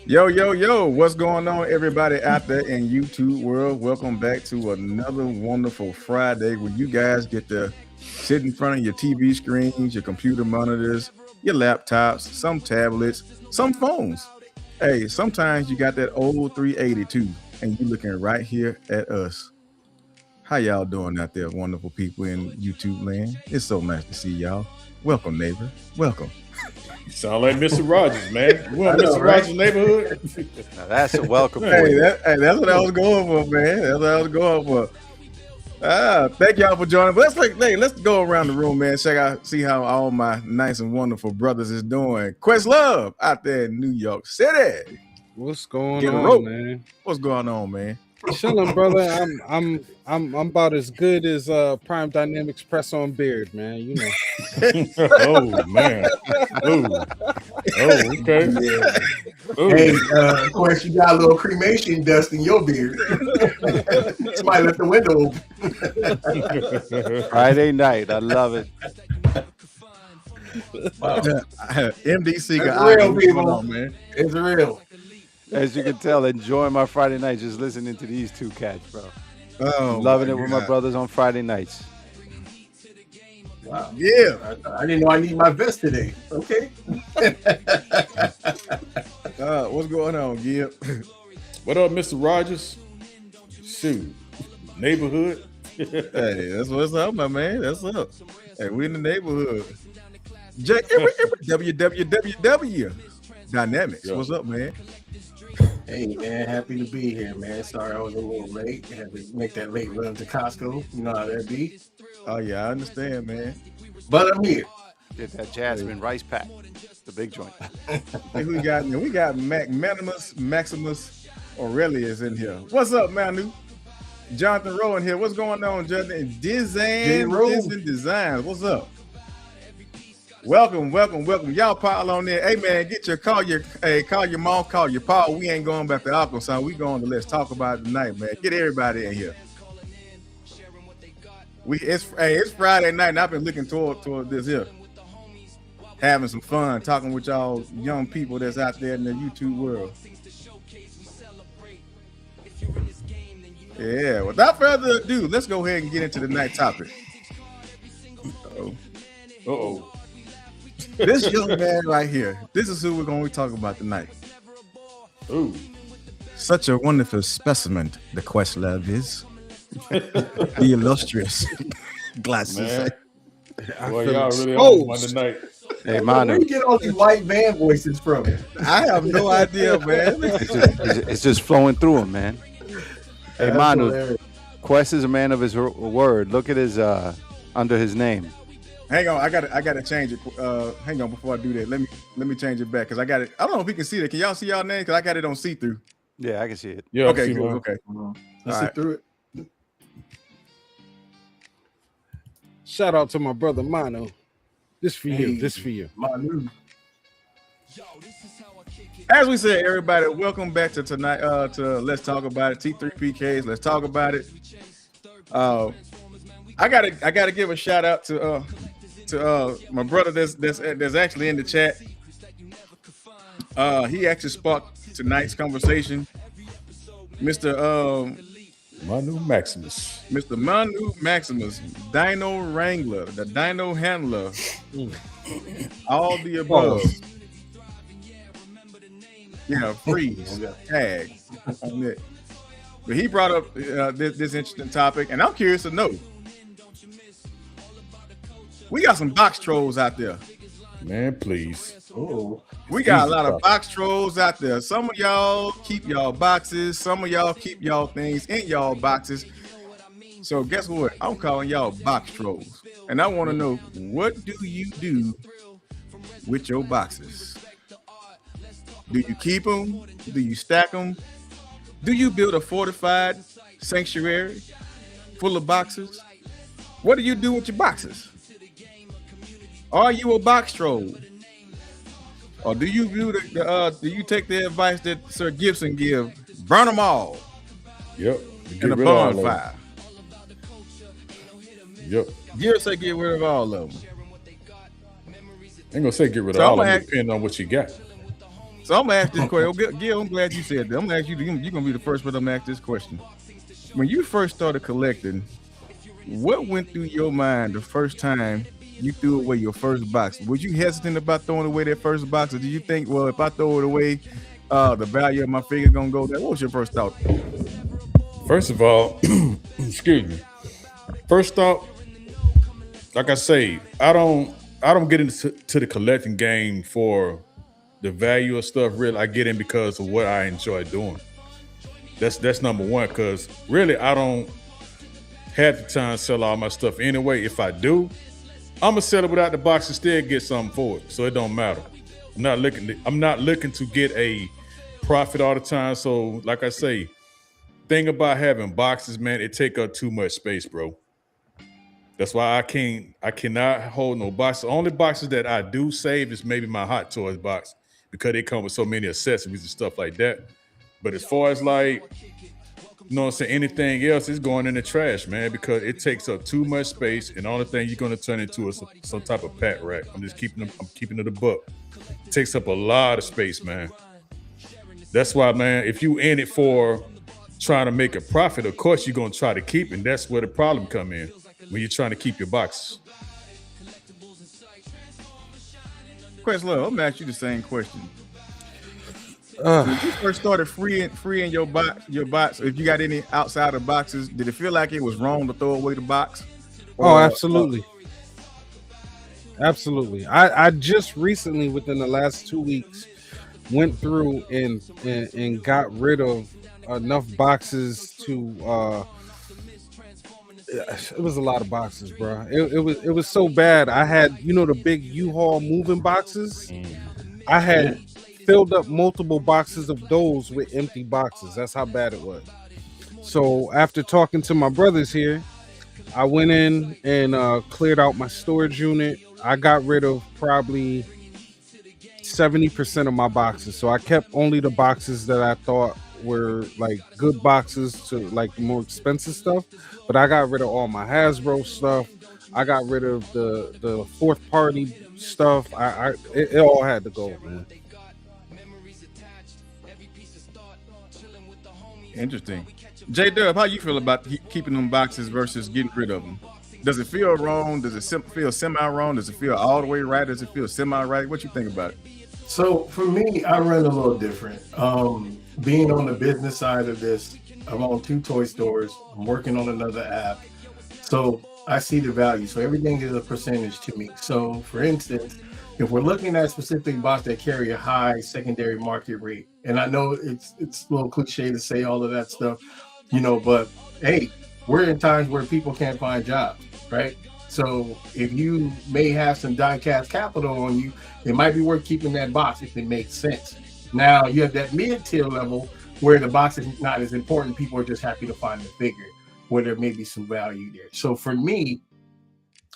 Yo, yo, yo, what's going on, everybody out there in YouTube world? Welcome back to another wonderful Friday where you guys get to sit in front of your TV screens, your computer monitors, your laptops, some tablets, some phones. Hey, sometimes you got that old 382 and you looking right here at us. How y'all doing out there, wonderful people in YouTube land? It's so nice to see y'all. Welcome, neighbor. Welcome. You sound like Mr. Rogers, man. You want I know, Mr. right? Rogers' neighborhood? Now that's a welcome for Hey, you. that's what I was going for, man. That's what I was going for. Thank y'all for joining. But let's go around the room, man. Check out, see how all my nice and wonderful brothers is doing. Questlove out there in New York City. What's going Get a on, rope. man? What's going on, man? Chilling, brother. I'm about as good as Prime Dynamics press on beard, man. You know. Oh, man. Oh, okay. Yeah. Ooh. Hey, of course, you got a little cremation dust in your beard. Somebody left the window open. Friday night. I love it. MDC That's got real, what's going people. on, man. It's real. As you can tell, enjoying my Friday night just listening to these two cats, bro. Oh, Loving my it with my God. brothers on Friday nights. Wow. Yeah. I didn't know I need my vest today. Okay. What's going on, Gib? What up, Mr. Rogers? Shoot. Neighborhood? Hey, that's what's up, my man. That's up. Hey, we in the neighborhood. WWW Dynamics. Yeah. What's up, man? Hey, man, happy to be here, man. Sorry I was a little late. Had to make that late run to Costco. You know how that be. Oh yeah, I understand, man. But I'm here. Get that Jasmine rice pack, the big joint. Hey, we got Maximus Aurelius in here. What's up, Manu? Jonathan Rowe in here. What's going on, Jonathan? Dizen Designs. What's up? Welcome. Y'all pile on there. Hey man, call your mom, call your pa. We ain't going back to Arkansas. We going to Let's Talk About It tonight, man. Get everybody in here. It's Friday night, and I've been looking toward this here. Having some fun, talking with y'all young people that's out there in the YouTube world. Yeah, without further ado, let's go ahead and get into the night topic. Uh-oh. This young man right here, this is who we're going to talk about tonight. Ooh. Such a wonderful specimen, the Questlove is. The illustrious glasses. Man. Boy, feel y'all really exposed. on one tonight. Hey, Where Manu, you get all these white van voices from? I have no idea, man. it's just flowing through him, man. Hey, That's Manu, hilarious. Quest is a man of his word. Look at his under his name. Hang on, I gotta change it. Hang on before I do that. Let me change it back because I got it. I don't know if you can see that. Can y'all see y'all name? Because I got it on see-through. Yeah, I can see it. Yeah, Okay, see, good. man. Okay. Let's All sit right. through it. Shout out to my brother Mano. This for you. Hey. This for you. Manu. As we said, everybody, welcome back to tonight. To Let's Talk About It. T3PKs. Let's talk about it. I gotta give a shout out to my brother that's actually in the chat. He actually sparked tonight's conversation. Mr. Manu Maximus. Mr. Manu Maximus, Dino Wrangler, the Dino Handler, all the above. Yeah, freeze, tag on it. But he brought up this interesting topic, and I'm curious to know. We got some box trolls out there. Man, please. Oh, We got a Jesus lot of Christ. box trolls out there. Some of y'all keep y'all boxes. Some of y'all keep y'all things in y'all boxes. So guess what? I'm calling y'all box trolls. And I want to know, what do you do with your boxes? Do you keep them? Do you stack them? Do you build a fortified sanctuary full of boxes? What do you do with your boxes? Are you a box troll? Or do you view do you take the advice that Sir Gibson give? Burn them all Yep. Get in a rid of all of bonfire. them. Yep. Gibson say get rid of all of them. Ain't gonna say get rid of So all I'm of them, gonna ask- depending on what you got. So I'm gonna ask this question. Gil, I'm glad you said that. I'm gonna ask you. You're gonna be the first person to ask this question. When you first started collecting, what went through your mind the first time you threw away your first box? Was you hesitant about throwing away that first box, or did you think, well, if I throw it away, the value of my figure gonna go down? What was your first thought? First of all, excuse me. First thought, like I say, I don't get into the collecting game for the value of stuff. Really, I get in because of what I enjoy doing. That's number one. Because really, I don't have the time to sell all my stuff anyway. If I do, I'm gonna sell it without the box and still get something for it. So it don't matter. I'm not looking to get a profit all the time. So like I say, thing about having boxes, man, it take up too much space, bro. That's why I cannot hold no boxes. The only boxes that I do save is maybe my Hot Toys box because they come with so many accessories and stuff like that. But as far as like, you know what I'm saying, anything else is going in the trash, man, because it takes up too much space, and the only thing you're gonna turn into is some type of pat rack. I'm keeping it a buck. It takes up a lot of space, man. That's why, man, if you in it for trying to make a profit, of course you're gonna try to keep it, and that's where the problem come in, when you're trying to keep your boxes. Questlove, I'm gonna ask you the same question. When you first started freeing your box, if you got any outside of boxes, did it feel like it was wrong to throw away the box? Oh, absolutely. Absolutely. I just recently, within the last 2 weeks, went through and got rid of enough boxes to it was a lot of boxes, bro. It was so bad. I had, the big U-Haul moving boxes. I had filled up multiple boxes of those with empty boxes. That's how bad it was. So after talking to my brothers here, I went in and cleared out my storage unit. I got rid of probably 70% of my boxes. So I kept only the boxes that I thought were like good boxes to like the more expensive stuff. But I got rid of all my Hasbro stuff. I got rid of the fourth party stuff. It all had to go, man. Interesting. J-Dub, how you feel about keeping them boxes versus getting rid of them? Does it feel wrong? Does it feel semi-wrong? Does it feel all the way right? Does it feel semi-right? What you think about it? So for me, I run a little different. Being on the business side of this, I'm on 2 toy stores. I'm working on another app. So I see the value. So everything is a percentage to me. So for instance, if we're looking at specific bots that carry a high secondary market rate, and I know it's a little cliche to say all of that stuff, but hey, we're in times where people can't find jobs, right? So if you may have some die-cast capital on you, it might be worth keeping that box if it makes sense. Now you have that mid-tier level where the box is not as important. People are just happy to find the figure where there may be some value there. So for me,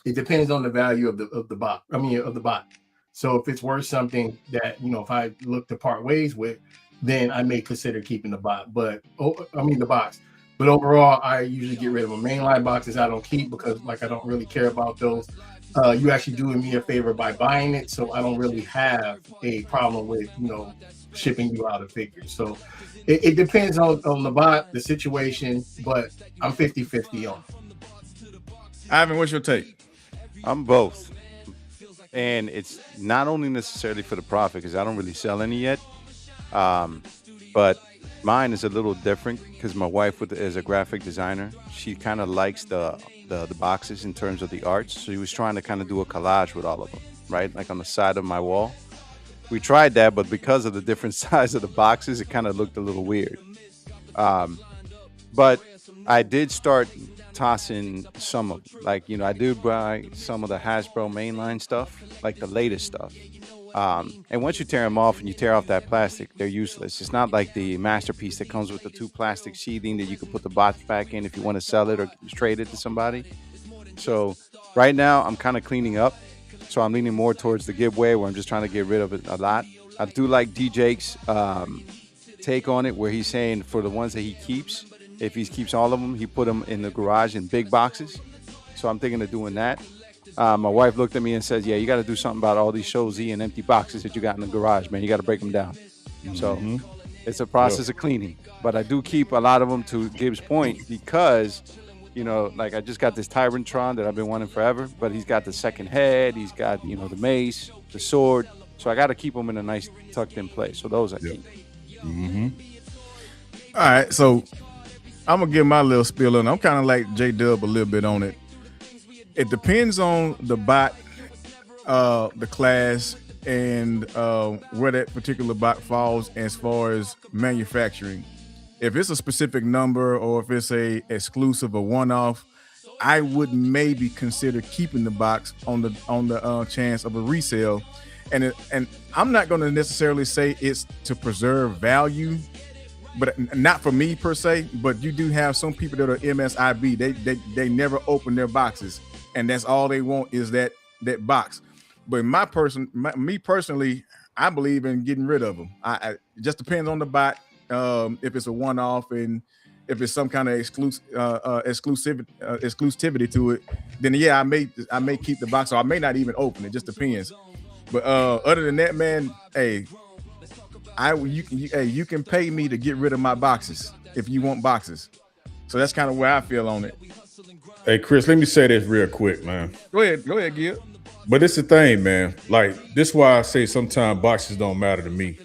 it depends on the value of the bot. Of the bot. So if it's worth something that, if I look to part ways with, then I may consider keeping the bot. The box. But overall, I usually get rid of them. Mainline boxes I don't keep because I don't really care about those. You actually doing me a favor by buying it, so I don't really have a problem with, shipping you out a figure. So it depends on the bot, the situation, but I'm 50-50 on it. Ivan, what's your take? I'm both. And it's not only necessarily for the profit, because I don't really sell any yet, but mine is a little different because my wife is a graphic designer. She kind of likes the boxes in terms of the arts. So she was trying to kind of do a collage with all of them, right? Like on the side of my wall. We tried that, but because of the different size of the boxes, it kind of looked a little weird. But I did start tossing some of them. I do buy some of the Hasbro mainline stuff, like the latest stuff. And once you tear them off and you tear off that plastic, they're useless. It's not like the masterpiece that comes with the 2 plastic sheathing that you can put the box back in if you want to sell it or trade it to somebody. So right now I'm kind of cleaning up. So I'm leaning more towards the giveaway where I'm just trying to get rid of it a lot. I do like DJ's take on it where he's saying for the ones that he keeps, if he keeps all of them, he put them in the garage in big boxes. So I'm thinking of doing that. My wife looked at me and said, yeah, you got to do something about all these Show Z and empty boxes that you got in the garage, man. You got to break them down. So it's a process of cleaning. But I do keep a lot of them, to Gibbs' point, because, you know, like I just got this Tyrantron that I've been wanting forever, but he's got the second head, he's got, you know, the mace, the sword. So I got to keep them in a nice tucked in place. So those I keep. All right, so I'm gonna give my little spiel on. I'm kind of like J Dub a little bit on it. It depends on the bot, the class, and where that particular bot falls as far as manufacturing. If it's a specific number or if it's a exclusive or one-off, I would maybe consider keeping the box on the chance of a resale. And I'm not going to necessarily say it's to preserve value, but not for me per se. But you do have some people that are MSIB. They never open their boxes, and that's all they want is that box. But me personally, I believe in getting rid of them. It just depends on the bot. If it's a one-off and if it's some kind of exclusivity to it, then yeah, I may keep the box, or I may not even open it. Just depends. But other than that, man, hey, you can pay me to get rid of my boxes if you want boxes. So that's kind of where I feel on it. Hey, Chris, let me say this real quick, man. Go ahead, Gil. But it's the thing, man. Like, this is why I say sometimes boxes don't matter to me.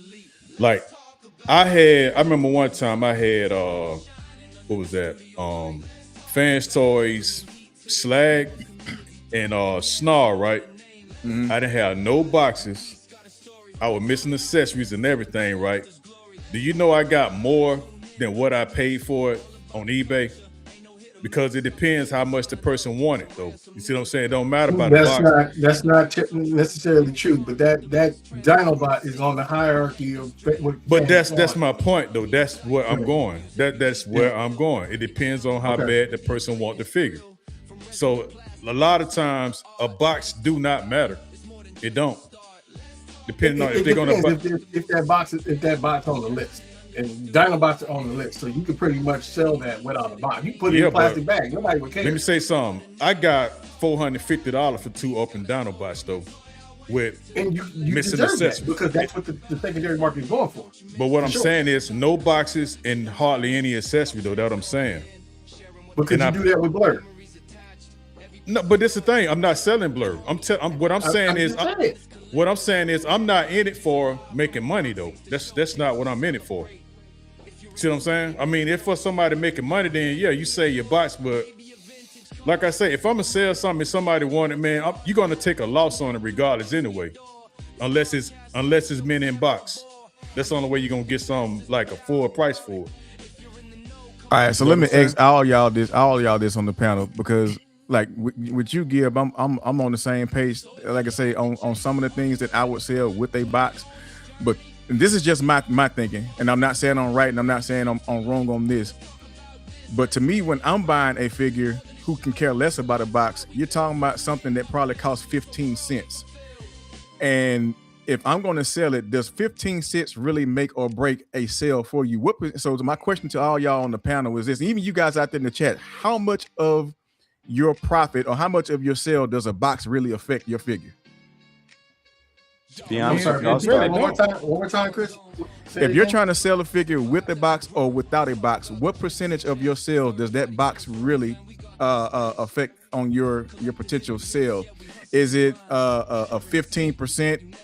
Like, I remember one time I had what was that? Fans Toys, Slag, and Snarl, right? I didn't have no boxes. I was missing accessories and everything, right? Do you know I got more than what I paid for it on eBay? Because it depends how much the person wanted, though. You see what I'm saying? It don't matter about the box. That's not necessarily true, but that Dinobot is on the hierarchy of. But that's my point, though. That's where I'm going. That's where I'm going. It depends on how bad the person want the figure. So a lot of times a box do not matter. It don't. Depending on if they're gonna if that box on the list. And Dinobots are on the list, so you can pretty much sell that without a box. You put it in a plastic bag, nobody would care. Let me say something. I got $450 for 2 open Dinobots, though, with you missing deserve accessories. that because that's what the secondary market is going for. But what I'm saying is no boxes and hardly any accessory, though. That's what I'm saying. But could you do that with Blur? No, but this is the thing. I'm not selling Blur. What I'm saying is I'm not in it for making money, though. That's not what I'm in it for. See what I'm saying? I mean, if for somebody making money, then yeah, you sell your box. But like I say, if I'm gonna sell something and somebody want it, man, you're gonna take a loss on it regardless anyway, unless it's men in box. That's the only way you're gonna get something like a full price for it. All right, so let me ask all y'all this on the panel, because like with you, Gib, I'm on the same page. Like I say, on some of the things that I would sell with a box, but this is just my thinking, and I'm not saying I'm right, and I'm not saying I'm wrong on this. But to me, when I'm buying a figure, who can care less about a box? You're talking about something that probably costs 15 cents, and if I'm going to sell it, does 15 cents really make or break a sale for you? So my question to all y'all on the panel is this: even you guys out there in the chat, how much of your profit or how much of your sale does a box really affect your figure? Be honest, one more time, Chris. If you're trying to sell a figure with a box or without a box, what percentage of your sales does that box really affect on your potential sale? Is it a 15%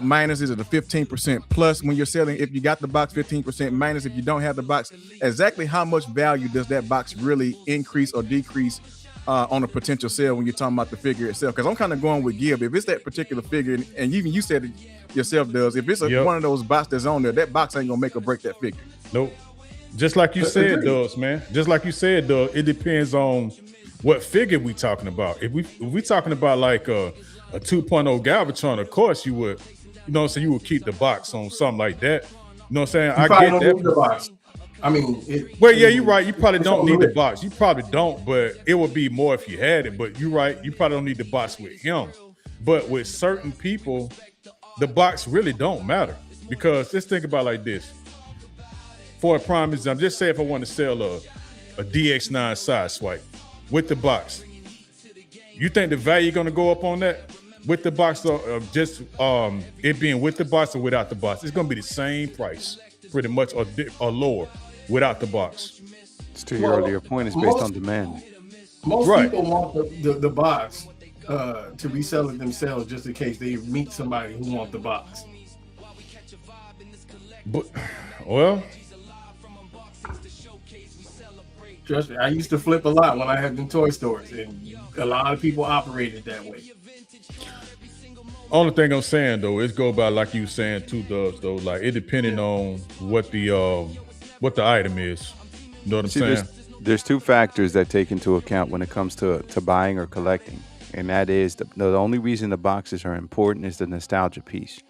minus? Is it a 15% plus when you're selling? If you got the box, 15% minus if you don't have the box. Exactly how much value does that box really increase or decrease on a potential sale when you're talking about the figure itself? Because I'm kind of going with Gib. If it's that particular figure, and even you said it yourself, does, if it's one of those boxes that's on there, that box ain't gonna make or break that figure. Nope. Just like you said, does, man. Just like you said, does. It depends on what figure we talking about. If we talking about like a 2.0 Galvatron, of course you would, so you would keep the box on something like that. You know what I'm saying? I get that. The box. I mean, you're right. You probably don't need the box. You probably don't, but it would be more if you had it. But you're right. You probably don't need the box with him. But with certain people, the box really don't matter, because let's think about it like this. For a prime example, just say if I want to sell a DX9 side swipe with the box, you think the value going to go up on that? with the box or just it being with the box or without the box, it's gonna be the same price, pretty much, or lower without the box. It's to your earlier point. It's based on demand. Most Right. people want the box to resell it themselves just in case they meet somebody who want the box. But well, Trust me, I used to flip a lot when I had them toy stores, and a lot of people operated that way. only thing I'm saying though is go by like you saying too, Dubs, though. Like it depending on what the item is. You know what I'm See, saying? there's two factors that take into account when it comes to buying or collecting, and that is the only reason the boxes are important is the nostalgia piece,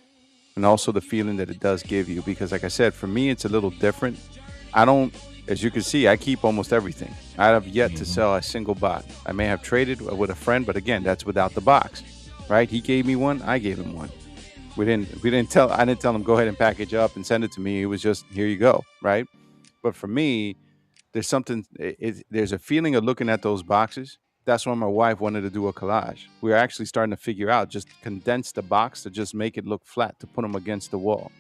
and also the feeling that it does give you. Because, like I said, for me, it's a little different. I don't, as you can see, I keep almost everything. I have yet to sell a single box. I may have traded with a friend, but again, that's without the box, right? He gave me one, I gave him one. I didn't tell him go ahead and package up and send it to me. It was just here you go, right? But for me, there's something. There's a feeling of looking at those boxes. That's why my wife wanted to do a collage. We're actually starting to figure out just condense the box to just make it look flat, to put them against the wall,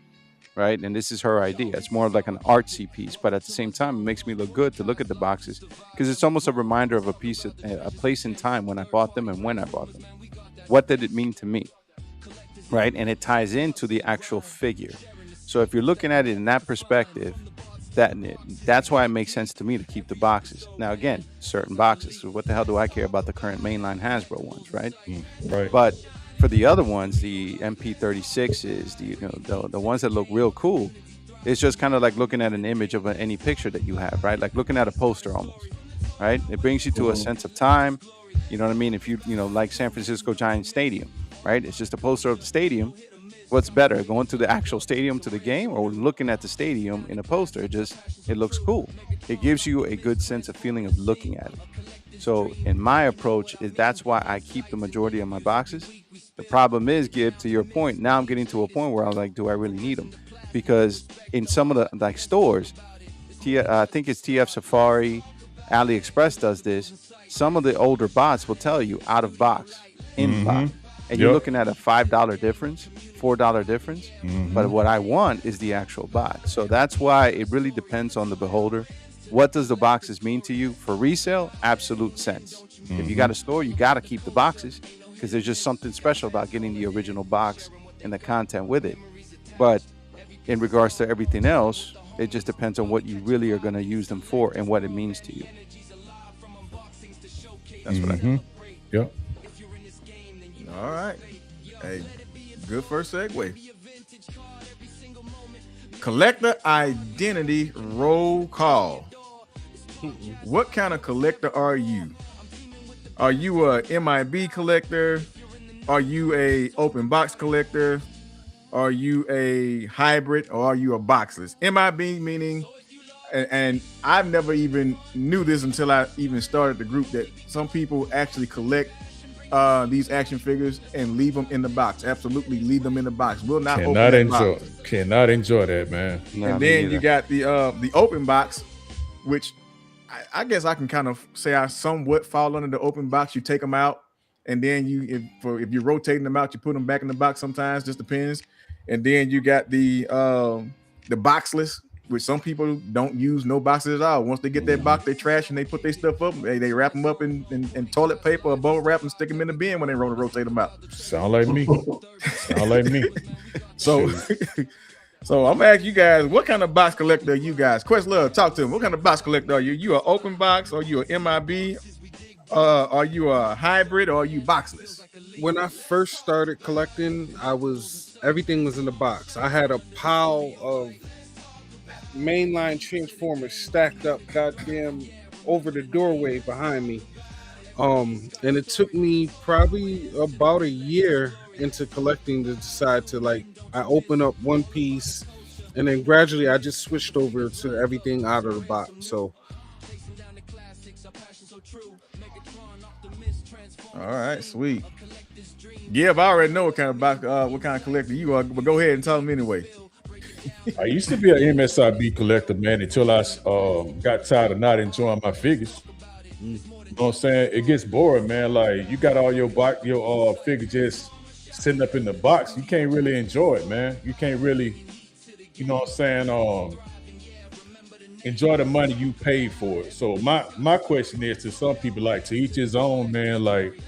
right? And this is her idea. It's more like an artsy piece, but at the same time, it makes me look good to look at the boxes because it's almost a reminder of a place in time when I bought them and when I bought them. What did it mean to me, right? And it ties into the actual figure. So if you're looking at it in that perspective, that's why it makes sense to me to keep the boxes. Now, again, certain boxes. So what the hell do I care about the current mainline Hasbro ones, right? Right. But for the other ones, the MP36s, the ones that look real cool, it's just kind of like looking at an image of any picture that you have, right? Like looking at a poster almost, right? It brings you to a sense of time. You know what I mean? If you like San Francisco Giants Stadium, right? It's just a poster of the stadium. What's better, going to the actual stadium to the game or looking at the stadium in a poster? It looks cool. It gives you a good sense of feeling of looking at it. So in my approach, that's why I keep the majority of my boxes. The problem is, Gib, to your point, now I'm getting to a point where I'm like, do I really need them? Because in some of the stores, I think it's TF Safari, AliExpress does this. Some of the older bots will tell you out of box, in box. And you're looking at a $5 difference, $4 difference. But what I want is the actual box. So that's why it really depends on the beholder. What does the boxes mean to you? For resale, absolute sense. If you got a store, you got to keep the boxes because there's just something special about getting the original box and the content with it. But in regards to everything else, it just depends on what you really are going to use them for and what it means to you. That's what I think. Yep. All right. Hey, good first segue. Collector identity roll call. What kind of collector are you? Are you a MIB collector? Are you a open box collector? Are you a hybrid or are you a boxless? MIB meaning, and I've never even knew this until I even started the group, that some people actually collect these action figures and leave them in the box. Absolutely leave them in the box. Will not open that box. Cannot enjoy that, man. And then you got the open box, which I guess I can kind of say I somewhat fall under the open box. You take them out, and then if you're rotating them out, you put them back in the box. Sometimes, just depends. And then you got the boxless, which some people don't use no boxes at all. Once they get that box, they trash and they put their stuff up. They wrap them up in toilet paper or bubble wrap and stick them in the bin when they rotate them out. Sound like me. Sound like me. So I'm gonna ask you guys, what kind of box collector are you guys? Questlove, talk to him. What kind of box collector are you? You an open box? Are you an MIB? Are you a hybrid or are you boxless? When I first started collecting, everything was in the box. I had a pile of mainline Transformers stacked up goddamn over the doorway behind me. And it took me probably about a year into collecting to decide to, like, I open up one piece and then gradually I just switched over to everything out of the box. So all right, sweet. Yeah, I already know what kind of box, what kind of collector you are, but go ahead and tell them anyway. I used to be an MSIB collector, man, until I got tired of not enjoying my figures. You know what I'm saying? It gets boring, man. Like, you got all your figures just sitting up in the box, you can't really enjoy it, man. You can't really, you know what I'm saying, enjoy the money you paid for it. So my question is to some people, like, to each his own, man. Like,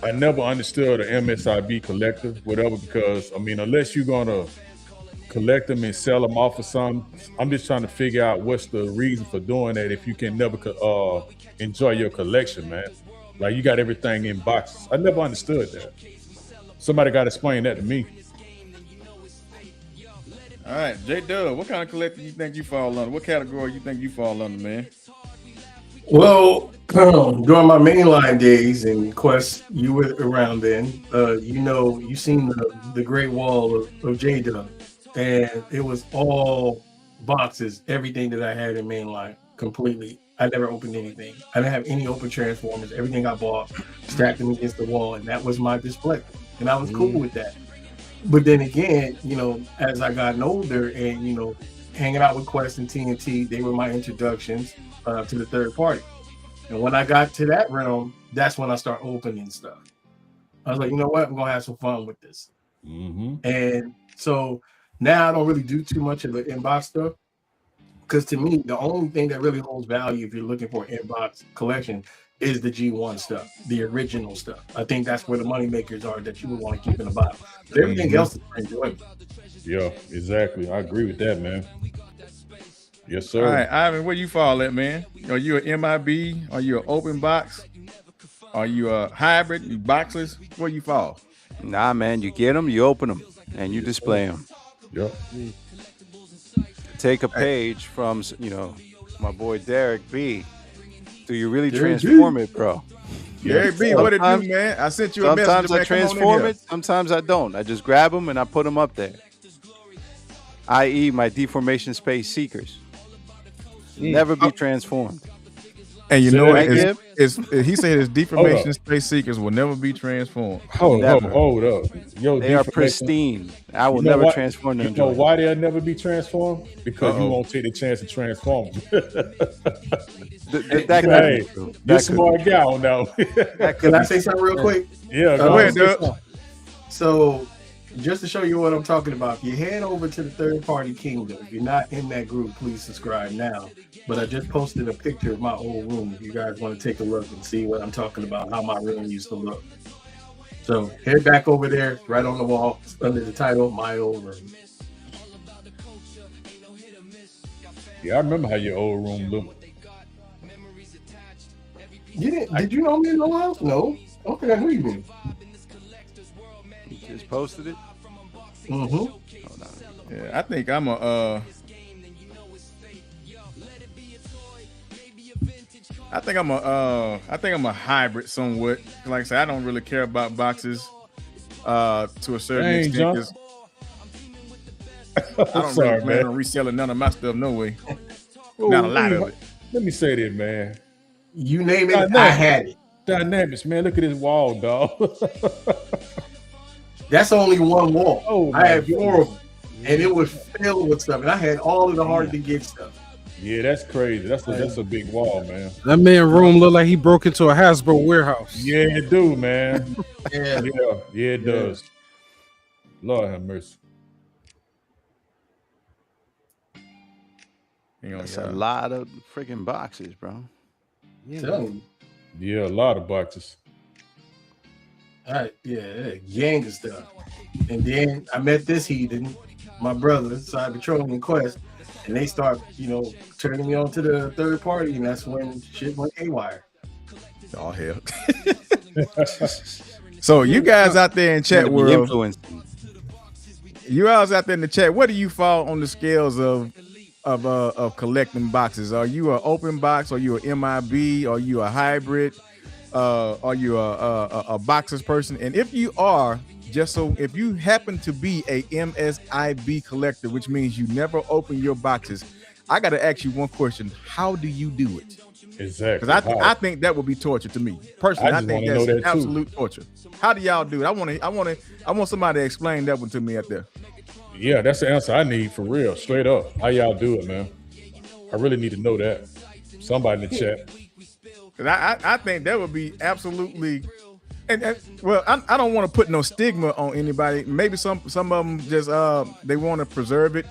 I never understood an MSIB collector, whatever, because I mean, unless you're gonna collect them and sell them off or something, I'm just trying to figure out what's the reason for doing that if you can never enjoy your collection, man. Like, you got everything in boxes. I never understood that. Somebody got to explain that to me. All right, J Dub, what kind of collector you think you fall under? What category you think you fall under, man? Well, during my mainline days in Quest, you were around then. You seen the Great Wall of J Dub, and it was all boxes, everything that I had in mainline, completely. I never opened anything. I didn't have any open transformers. Everything I bought, stacked them against the wall, and that was my display. And I was cool with that. But then again, as I got older and, hanging out with Quest and TNT, they were my introductions to the third party. And when I got to that realm, that's when I start opening stuff. I was like, you know what? I'm going to have some fun with this. Mm-hmm. And so now I don't really do too much of the inbox stuff. Because to me, the only thing that really holds value if you're looking for an inbox collection is the G1 stuff, the original stuff. I think that's where the money makers are that you would want to keep in the box. But everything else is enjoyable. Yeah, exactly. I agree with that, man. Yes, sir. All right, Ivan, where you fall at, man? Are you an MIB? Are you an open box? Are you a hybrid? You boxless? Where you fall? Nah, man, you get them, you open them, and you display them. Yep. Take a page from, my boy Derek B. Do you really Derek transform B. it, bro? Derek B, what it do, man? I sent you a message. Sometimes I man. Come on in transform here. it, sometimes I don't. I just grab them and I put them up there. I.e. my deformation space seekers. Never be transformed. And you Say know that what? again? He said his deformation space seekers will never be transformed. Hold up. Yo, They are deformation- pristine. I will You know never what? transform You them. know why they'll never be transformed? Because you Uh-oh. won't take the chance to transform them. That Hey, could be true. you're a That could smart guy on that one. That Can could I be say something real quick? Yeah, Go go ahead, ahead. Doug. So, just to show you what I'm talking about, if you head over to the Third Party Kingdom, if you're not in that group, please subscribe now. But I just posted a picture of my old room. If you guys want to take a look and see what I'm talking about, how my room used to look. So, head back over there, right on the wall, under the title, My Old Room. Yeah, I remember how your old room looked. Did you know me in the house? No. Okay, who you been? You just posted it. Mm-hmm. Hold on. Yeah, I think I'm a hybrid somewhat. Like I said, I don't really care about boxes to a certain Dang, extent. John. 'Cause I don't Sorry, really plan man. on reselling none of my stuff, no way. Not a lot of it. Let me say this, man. You name it, God, no. I had it. Dynamics, man. Look at this wall, dog. That's only one wall. Oh, I had my 4 of them, and it was filled with stuff. And I had all of the hard to get stuff. Yeah, that's crazy. That's a big wall, man. That man room looked like he broke into a Hasbro warehouse. Yeah, it do, man. Yeah. Yeah, it does. Lord have mercy. You know, That's yeah. a lot of freaking boxes, bro. Telling you. Yeah, a lot of boxes. All right, yeah, gang of stuff. And then I met this heathen, my brother, Cyber Patrolling and Quest, and they start, turning me on to the third party, and that's when shit went haywire. Oh hell. So you guys out there in chat world, Influenced. you guys out there in the chat, where do you fall on the scales of collecting boxes? Are you an open box? Are you an MIB? Are you a hybrid? Are you a boxes person? And if you are, if you happen to be a MSIB collector, which means you never open your boxes, I got to ask you one question: how do you do it? Exactly. Because I think that would be torture to me personally. I just think wanna know that's that too. absolute torture. How do y'all do it? I want somebody to explain that one to me out there. Yeah, that's the answer I need for real. Straight up. How y'all do it, man? I really need to know that. Somebody in the chat. Because I think that would be absolutely And well, I don't want to put no stigma on anybody. Maybe some of them just they want to preserve it,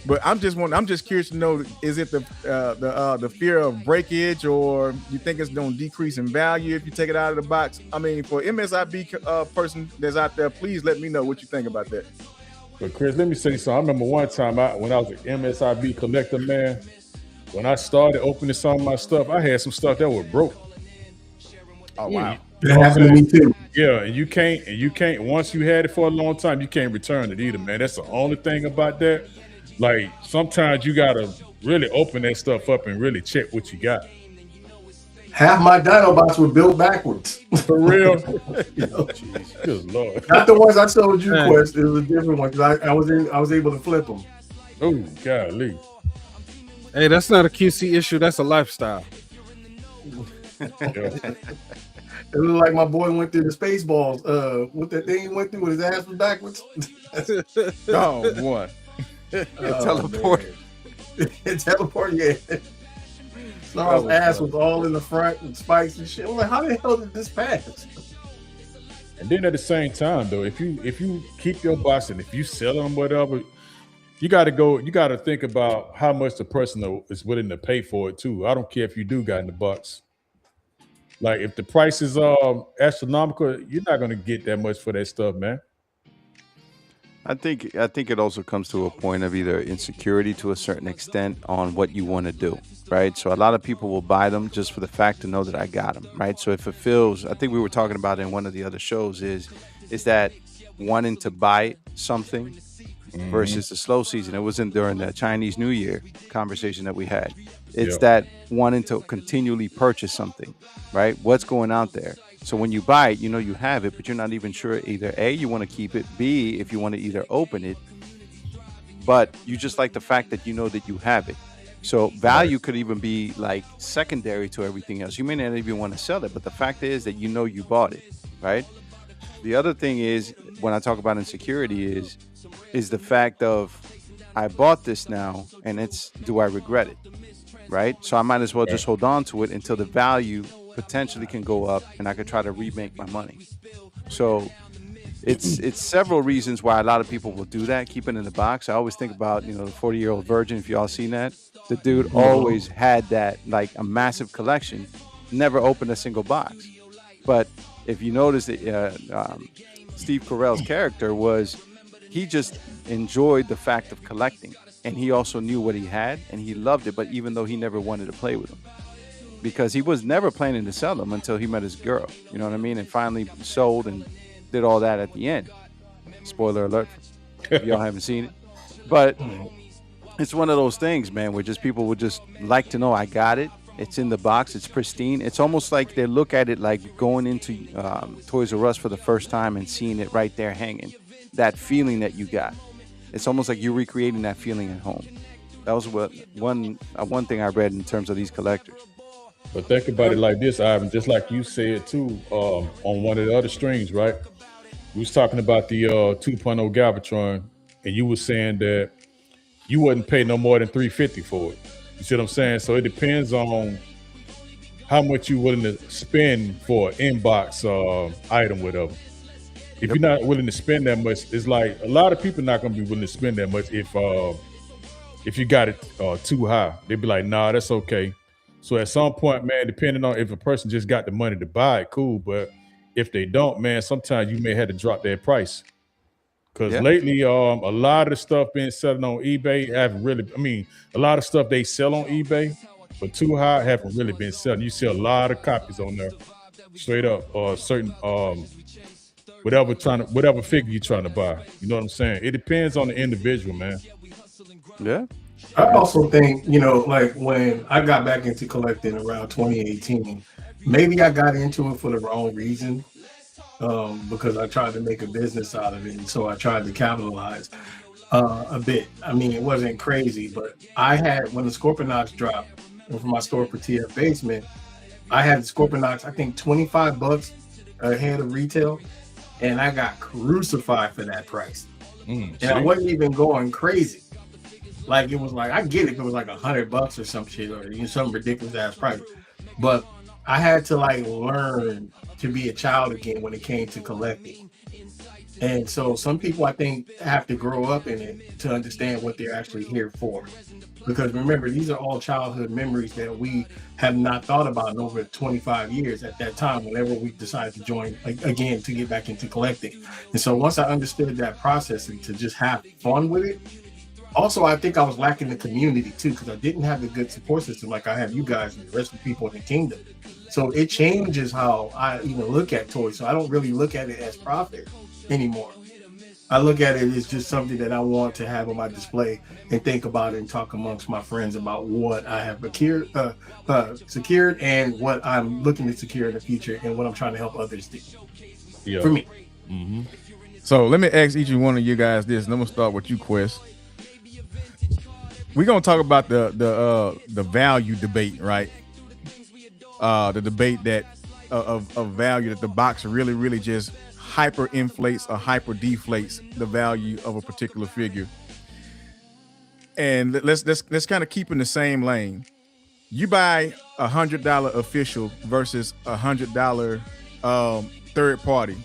but I'm just curious to know: is it the fear of breakage, or you think it's going to decrease in value if you take it out of the box? I mean, for MSIB person that's out there, please let me know what you think about that. But Chris, let me say something. I remember one time when I was an MSIB collector, man. When I started opening some of my stuff, I had some stuff that was broke. Oh wow. That happened to me too. Yeah, and you can't once you had it for a long time, you can't return it either, man. That's the only thing about that. Like sometimes you gotta really open that stuff up and really check what you got. Half my Dinobots were built backwards. For real. You know? Good Lord. Not the ones I sold you, Quest. It was a different one because I was able to flip them. Oh, golly. Hey, that's not a QC issue. That's a lifestyle. Yeah. It was like my boy went through the Spaceballs. What that thing he went through with his ass was backwards. Oh boy. Teleport. Teleport, yeah. Snarl's ass was all in the front and spikes and shit. I'm like, how the hell did this pass? And then at the same time, though, if you keep your box and if you sell them, whatever, you got to think about how much the person is willing to pay for it too. I don't care if you do got in the box. Like if the price is astronomical, you're not gonna get that much for that stuff, man. I think it also comes to a point of either insecurity to a certain extent on what you want to do, right? So a lot of people will buy them just for the fact to know that I got them, right? So if it feels, I think we were talking about in one of the other shows is that wanting to buy something versus the slow season. It wasn't during the Chinese New Year conversation that we had. It's that wanting to continually purchase something, right? What's going out there? So when you buy it, you know you have it, but you're not even sure either A, you want to keep it, B, if you want to either open it, but you just like the fact that you know that you have it. So value could even be like secondary to everything else. You may not even want to sell it, but the fact is that you know you bought it, right? The other thing is, when I talk about insecurity is the fact of I bought this now and do I regret it? Right? So I might as well just hold on to it until the value potentially can go up and I could try to remake my money. So it's several reasons why a lot of people will do that, keep it in the box. I always think about, the 40-year-old virgin, if y'all seen that. The dude always had that, like a massive collection, never opened a single box. But if you notice that Steve Carell's character he just enjoyed the fact of collecting. And he also knew what he had and he loved it, but even though he never wanted to play with them, because he was never planning to sell them until he met his girl, you know what I mean? And finally sold and did all that at the end. Spoiler alert, if y'all haven't seen it. But it's one of those things, man, where just people would just like to know I got it. It's in the box. It's pristine. It's almost like they look at it like going into Toys R Us for the first time and seeing it right there hanging. That feeling that you got. It's almost like you're recreating that feeling at home. That was one thing I read in terms of these collectors. But think about it like this, Ivan, just like you said too, on one of the other streams, right? We was talking about the 2.0 Galvatron, and you were saying that you wouldn't pay no more than $350 for it. You see what I'm saying? So it depends on how much you're willing to spend for an inbox item, whatever. If you're not willing to spend that much, it's like a lot of people not gonna be willing to spend that much if you got it too high. They'd be like, nah, that's okay. So at some point, man, depending on if a person just got the money to buy it, cool. But if they don't, man, sometimes you may have to drop their price. Because lately, a lot of the stuff being selling on eBay a lot of stuff they sell on eBay, but too high haven't really been selling. You see a lot of copies on there, straight up, or certain whatever figure you're trying to buy. You know what I'm saying? It depends on the individual, man. Yeah. I also think, like when I got back into collecting around 2018, maybe I got into it for the wrong reason, because I tried to make a business out of it. And so I tried to capitalize a bit. I mean, it wasn't crazy, but when the Scorponauts dropped from my store for TF Basement, I had the Scorponauts, I think $25 ahead of retail. And I got crucified for that price. And I wasn't even going crazy. Like, it was like, I get it if it was like $100 or some shit or some ridiculous ass price. But I had to like learn to be a child again when it came to collecting. And so some people, I think, have to grow up in it to understand what they're actually here for. Because remember, these are all childhood memories that we have not thought about in over 25 years at that time, whenever we decided to join again to get back into collecting. And so once I understood that process and to just have fun with it, also, I think I was lacking the community too, because I didn't have the good support system like I have you guys and the rest of the people in the kingdom. So it changes how I even look at toys. So I don't really look at it as profit anymore. I look at it as just something that I want to have on my display and think about it and talk amongst my friends about what I have secured and what I'm looking to secure in the future and what I'm trying to help others do. Yeah. For me. Mm-hmm. So let me ask each one of you guys this, and I'm gonna start with you, Quest. We're gonna talk about the value debate, right? The debate that of value, that the box really just hyper inflates or hyper deflates the value of a particular figure. And let's kind of keep in the same lane. You buy $100 official versus $100 third party,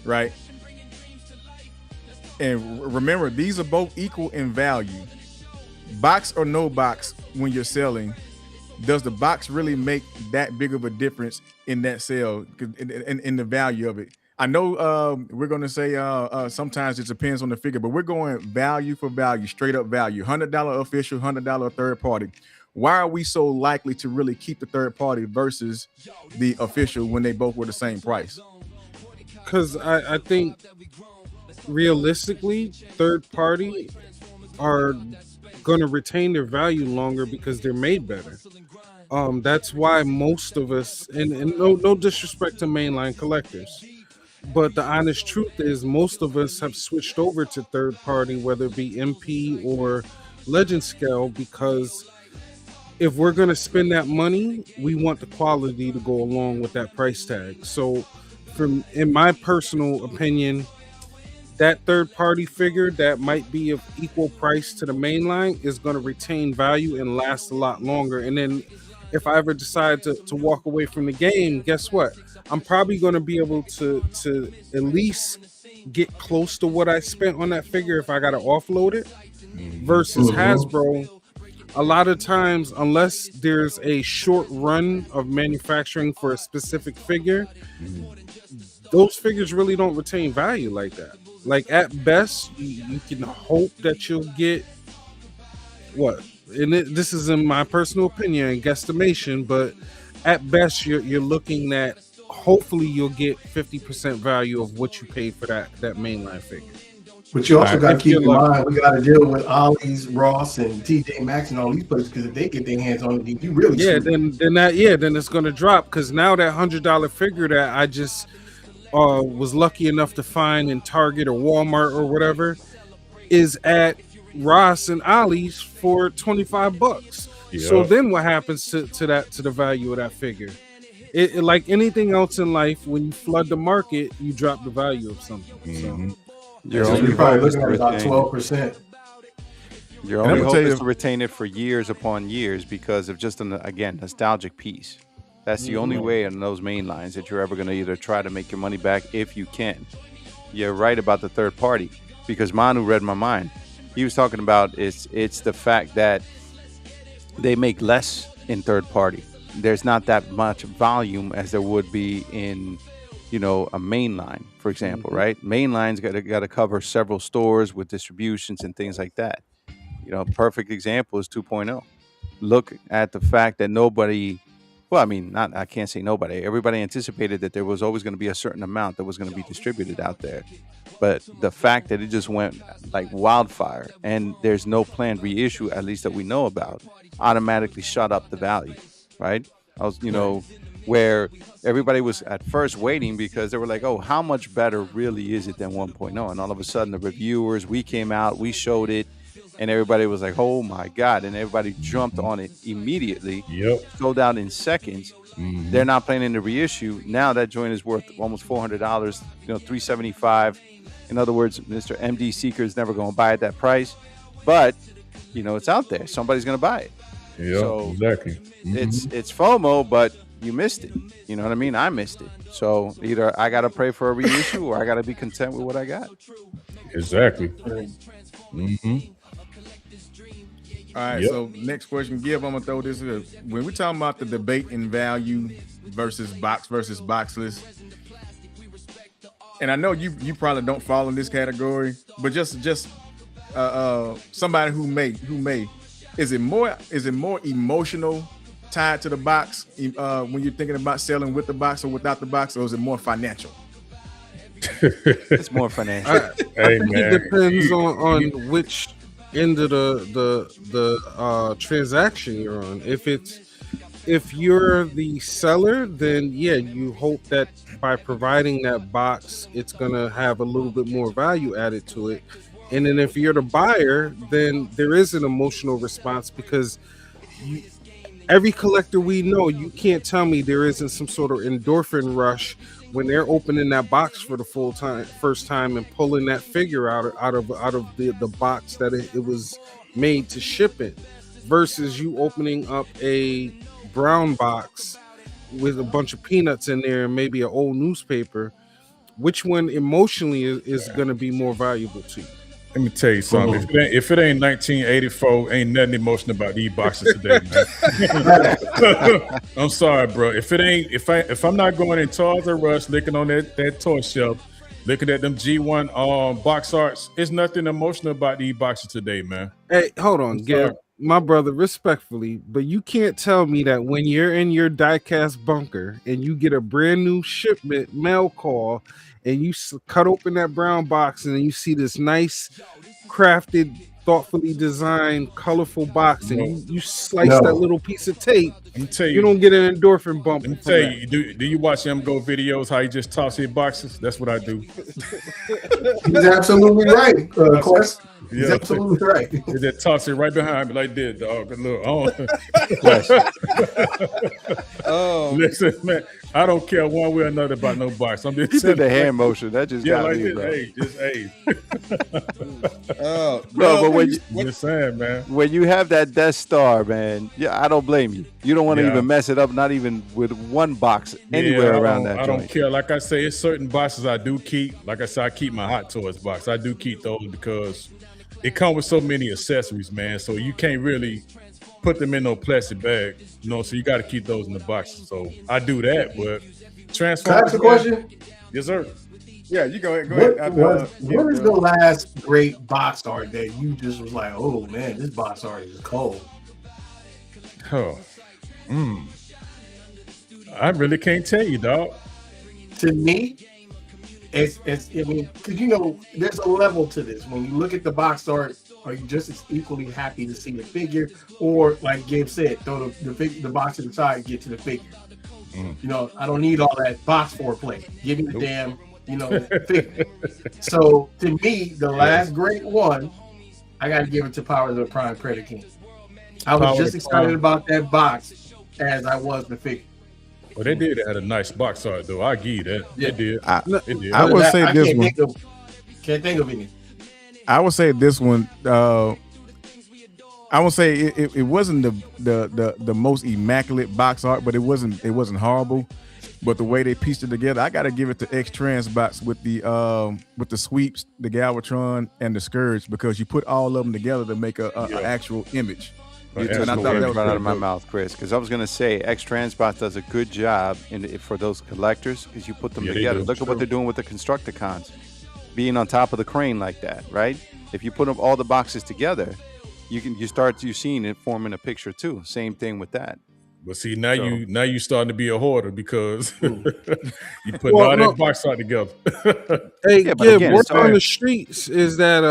right? And remember, these are both equal in value. Box or no box, when you're selling, does the box really make that big of a difference in that sale, in the value of it? I know we're going to say sometimes it depends on the figure, but we're going value for value, straight up value. $100 official, $100 third party. Why are we so likely to really keep the third party versus the official when they both were the same price? Because I think realistically, third party are going to retain their value longer because they're made better. That's why most of us, and no disrespect to mainline collectors, but the honest truth is most of us have switched over to third party, whether it be MP or Legend Scale, because if we're going to spend that money, we want the quality to go along with that price tag. So in my personal opinion, that third party figure that might be of equal price to the mainline is going to retain value and last a lot longer. And then if I ever decide to walk away from the game, guess what? I'm probably going to be able to at least get close to what I spent on that figure if I got to offload it. Versus Hasbro, a lot of times, unless there's a short run of manufacturing for a specific figure, those figures really don't retain value like that. Like at best, you can hope that you'll get what, and this is in my personal opinion and guesstimation, but at best you're looking at hopefully you'll get 50% value of what you paid for that mainline figure. But you also got to keep in mind, we got to deal with Ollie's, Ross, and TJ Maxx and all these places, because if they get their hands on it, you really then it's going to drop, because now that $100 figure that I just was lucky enough to find in Target or Walmart or whatever is at Ross and Ollie's for $25. Yep. So then what happens to the value of that figure? It like anything else in life, when you flood the market, you drop the value of something. Mm-hmm. So you're probably looking at about 12%. Your only hope is to retain it for years upon years because of just again, nostalgic piece. That's the only way in those main lines that you're ever going to either try to make your money back if you can. You're right about the third party, because Manu read my mind. He was talking about it's the fact that they make less in third party. There's not that much volume as there would be in, a main line, for example, right? Main line's got to cover several stores with distributions and things like that. Perfect example is 2.0. Look at the fact that I can't say nobody. Everybody anticipated that there was always going to be a certain amount that was going to be distributed out there. But the fact that it just went like wildfire and there's no planned reissue, at least that we know about, automatically shot up the value, right? Where everybody was at first waiting because they were like, oh, how much better really is it than 1.0? And all of a sudden the reviewers, we came out, we showed it, and everybody was like, oh my God. And everybody jumped on it immediately. Yep. Sold out in seconds. Mm-hmm. They're not planning the reissue. Now that joint is worth almost $400, $375. In other words, Mr. MD Seeker is never going to buy at that price. But, it's out there. Somebody's going to buy it. Yeah, so exactly. Mm-hmm. It's FOMO, but you missed it. You know what I mean? I missed it. So either I gotta pray for a reissue or I gotta be content with what I got. Exactly. Right. Mm-hmm. All right, Yep. so next question, Gib, I'm gonna throw this here. When we're talking about the debate in value versus boxless, and I know you probably don't fall in this category, but just somebody who may, is it more emotional tied to the box when you're thinking about selling with the box or without the box, or is it more financial? It's more financial. I Hey, think man. it depends on which end of the transaction you're on. If you're the seller, then yeah, you hope that by providing that box, it's gonna have a little bit more value added to it. And then if you're the buyer, then there is an emotional response because every collector we know, you can't tell me there isn't some sort of endorphin rush when they're opening that box for the first time and pulling that figure out of the box that it was made to ship in, versus you opening up a brown box with a bunch of peanuts in there and maybe an old newspaper. Which one emotionally is going to be more valuable to you? Let me tell you something. If it ain't 1984, ain't nothing emotional about these boxes today, man. I'm sorry, bro. If I'm not going in Toys R Us, looking on that toy shelf, looking at them G1 box arts, it's nothing emotional about these boxes today, man. Hey, hold on, Gab. My brother, respectfully, but you can't tell me that when you're in your diecast bunker and you get a brand new shipment mail call and you cut open that brown box and then you see this nice, crafted, thoughtfully designed, colorful box and you slice that little piece of tape, you don't get an endorphin bump. Let me tell you, do you watch MGO videos how he just toss his boxes? That's what I do. He's absolutely right, Quest. He's absolutely right. He just toss it right behind me like this, dog. Look, listen, man, I don't care one way or another about no box. I'm just He did the hand motion. That just got like me, this. bro. Hey, just hey. No, but when you, Just saying, man. when you have that Death Star, man, yeah, I don't blame you. You don't want to even mess it up, not even with one box anywhere around that I joint. don't care. Like I say, it's certain boxes I do keep. Like I said, I keep my Hot Toys box. I do keep those because it comes with so many accessories, man. So you can't really put them in no plastic bag, so you got to keep those in the boxes. So I do that, but Can I ask a question? Yes, sir. Yeah, you go ahead. What is the last great box art that you just was like, oh man, this box art is cold? Oh, I really can't tell you, dog. To me, it's I mean, because there's a level to this. When you look at the box art, are you just as equally happy to see the figure, or like Gabe said, throw the box to the side and get to the figure? I don't need all that box foreplay. Give me the damn figure. So to me, the last great one, I got to give it to Powers of the Prime Credit King. I was just excited about that box as I was the figure. Well, they did have a nice box art, though. I give you that. Yeah. They did. They did. I would say this one. Can't think of any. I would say this one. I would say it wasn't the most immaculate box art, but it wasn't horrible. But the way they pieced it together, I got to give it to X Trans box with the sweeps, the Galvatron, and the Scourge, because you put all of them together to make a actual image. You took the words right out of my mouth, Chris, because I was going to say X Transbot does a good job for those collectors because you put them together. Look at what they're doing with the Constructicons, being on top of the crane like that, right? If you put up all the boxes together, you start seeing it forming a picture too. Same thing with that. But see, now you starting to be a hoarder because you put all that box art together. Hey, Gib, word on the streets is that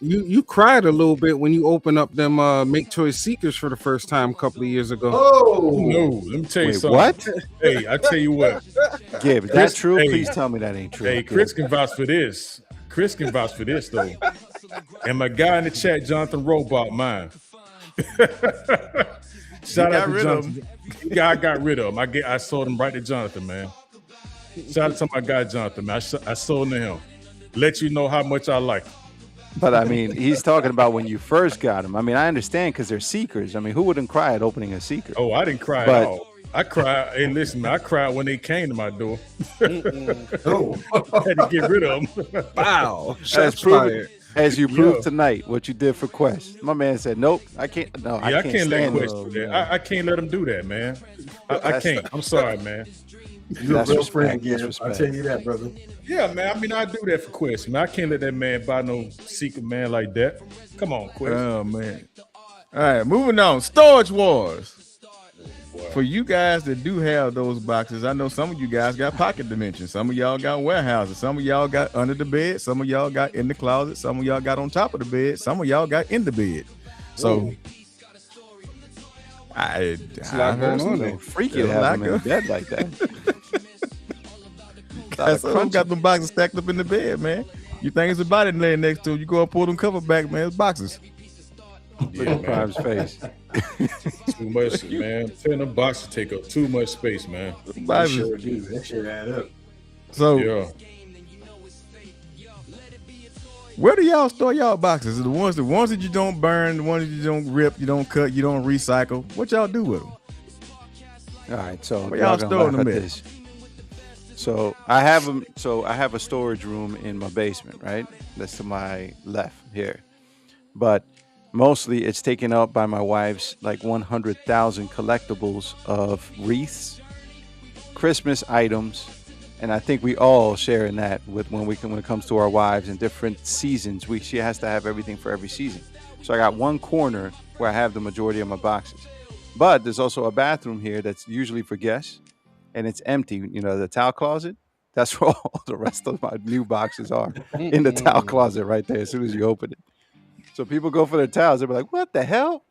you cried a little bit when you opened up them Make Toys Seekers for the first time a couple of years ago. Oh no, let me tell you something. What? Hey, I tell you what. Gib, is that true? Please tell me that ain't true. Hey, Chris can vouch for this. Chris can vouch for this though. And my guy in the chat, Jonathan Robot, mine. Shout out to Jonathan. I got rid of him. I sold him right to Jonathan, man. Shout out to my guy Jonathan, man. I sold him to him. Let you know how much I like him. But I mean, he's talking about when you first got him. I mean, I understand because they're Seekers. I mean, who wouldn't cry at opening a Seeker? Oh, I didn't cry at all. I cried. Hey, listen, man, I cried when they came to my door. Oh, I had to get rid of them. Wow. As Shots proven, fired. as you proved Yeah. tonight, what you did for Quest. My man said, "Nope, I can't. No, Yeah, I can't let stand Quest this." do that. I can't let him do that, man. I That's- can't. I'm sorry, man. you're That's a real respect, friend, that's Gib. I respect. tell you that, brother. Yeah, man. I mean, I do that for Quest, man. I can't let that man buy no secret man like that. Come on, Quest. Oh man. All right, moving on. Storage Wars. For you guys that do have those boxes, I know some of you guys got pocket dimensions. Some of y'all got warehouses. Some of y'all got under the bed. Some of y'all got in the closet. Some of y'all got on top of the bed. Some of y'all got in the bed. So I a lot going on there. Freaky to Yeah, have like him in a- bed like that. That's who got them boxes stacked up in the bed, man. You think it's a body laying next to you, you go and pull them cover back, man. It's boxes. Look Yeah, at man. Prime's face. Too much, man. Telling them boxes take up too much space, man. They Boxes. sure do. That shit add up. So Yeah. where do y'all store y'all boxes? The ones that you don't burn, the ones that you don't rip, you don't cut, you don't recycle. What y'all do with them? All right, so Where y'all y'all gonna storing laugh them at at? this. So I have them. So I have a storage room in my basement, right? That's to my left here, but mostly it's taken up by my wife's like 100,000 collectibles of wreaths, Christmas items, and I think we all share in that with when it comes to our wives in different seasons. She has to have everything for every season. So I got one corner where I have the majority of my boxes. But there's also a bathroom here that's usually for guests, and it's empty. You know, the towel closet. That's where all the rest of my new boxes are, in the towel closet right there. As soon as you open it, so people go for their towels. They'll be like, "What the hell?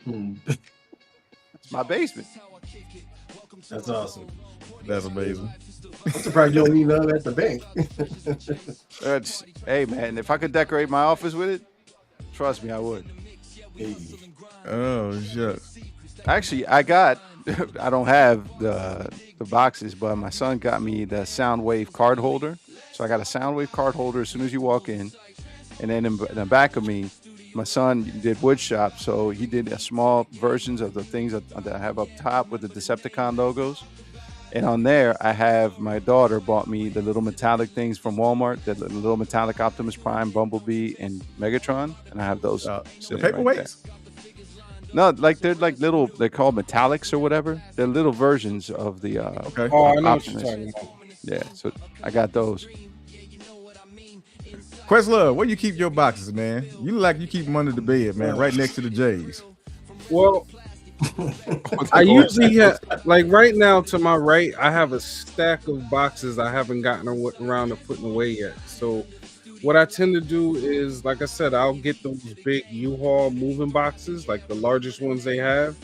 Hmm. It's my basement." That's awesome. That's amazing. I'm surprised you don't need none at the bank. Hey man, if I could decorate my office with it, trust me, I would. Hey, Oh shucks. Actually, I don't have the boxes, but my son got me the Soundwave card holder. So I got a Soundwave card holder as soon as you walk in, and then in the back of me, my son did wood shop, so he did a small versions of the things that I have up top with the Decepticon logos. And on there, I have my daughter bought me the little metallic things from Walmart, the little metallic Optimus Prime, Bumblebee, and Megatron, and I have those. The sitting right paperweights. there. No, like they're like little. They're called metallics or whatever. They're little versions of the. Okay. Oh, I know what you're Optimus. talking about. Yeah, so I got those. Questlove, where you keep your boxes, man? You look like you keep them under the bed, man, right next to the J's. Well, I usually have, like right now to my right, I have a stack of boxes I haven't gotten around to putting away yet. So what I tend to do is, like I said, I'll get those big U-Haul moving boxes, like the largest ones they have,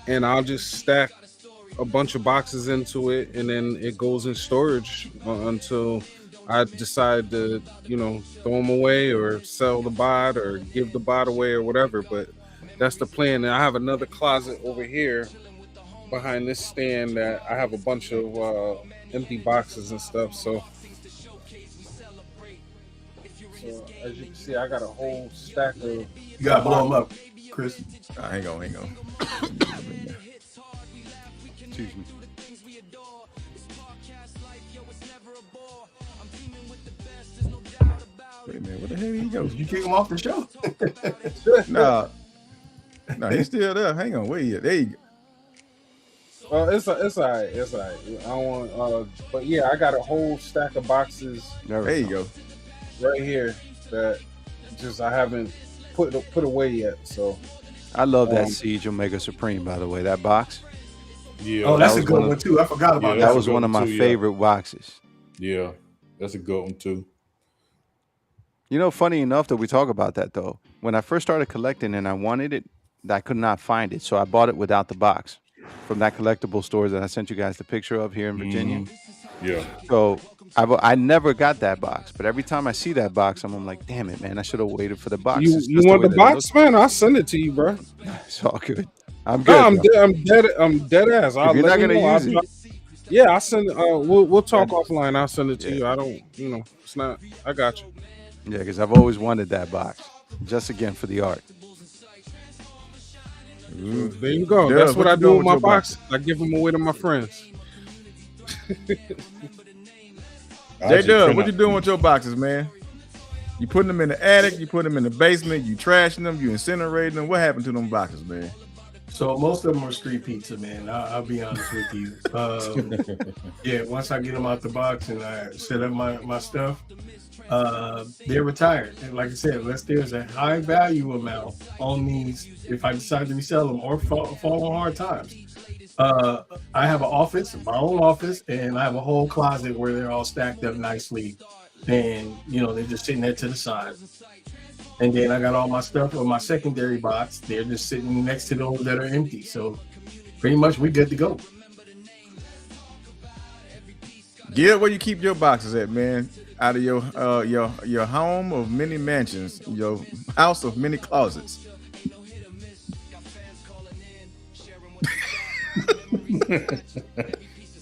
and I'll just stack a bunch of boxes into it, and then it goes in storage until I decide to, throw them away or sell the bot or give the bot away or whatever. But that's the plan. And I have another closet over here behind this stand that I have a bunch of empty boxes and stuff. So as you can see, I got a whole stack of. you gotta blow them up, Chris. Hang on. Excuse me. Wait a minute, where the hell he goes? You kick them off the show. No, he's still there. Hang on, where he at? There you go. It's all right. It's all right. I don't want. But yeah, I got a whole stack of boxes There you go. right here that just I haven't put away yet. So I love that Siege Omega Supreme, by the way. That box. Yeah. Oh, that's a was good one one too. I forgot about Yeah, That that. was a good one of one my too, yeah. favorite boxes. Yeah. That's a good one too. You know, funny enough that we talk about that though. When I first started collecting and I wanted it, I could not find it, so I bought it without the box from that collectible store that I sent you guys the picture of here in Virginia. Yeah. So I never got that box, but every time I see that box, I'm like, damn it, man, I should have waited for the box. you It's you just want way the that it box, man? I'll send it to you, bro. looks. It's all good. I'm No, good. bro. I'm dead ass. I'll you're let not you gonna know. use I'll- it- Yeah, I'll send. We'll talk offline. I'll send it to you. I don't. It's not. I got you. Yeah, because I've always wanted that box, just again for the art. There you go. Dub, That's what I you do doing with my your boxes? boxes. I give them away to my friends. J-Dub, what you doing with your boxes, man? You putting them in the attic, you put them in the basement, you trashing them, you incinerating them. What happened to them boxes, man? So most of them are street pizza, man. I'll be honest with you. Yeah, once I get them out the box and I set up my stuff, they're retired. And like I said, unless there's a high value amount on these, if I decide to resell them or fall on hard times, I have an office, my own office, and I have a whole closet where they're all stacked up nicely. And, you know, they're just sitting there to the side. And then I got all my stuff on my secondary box. They're just sitting next to those that are empty. So pretty much we good to go. Gil, where you keep your boxes at, man? Out of your home of many mansions, your house of many closets.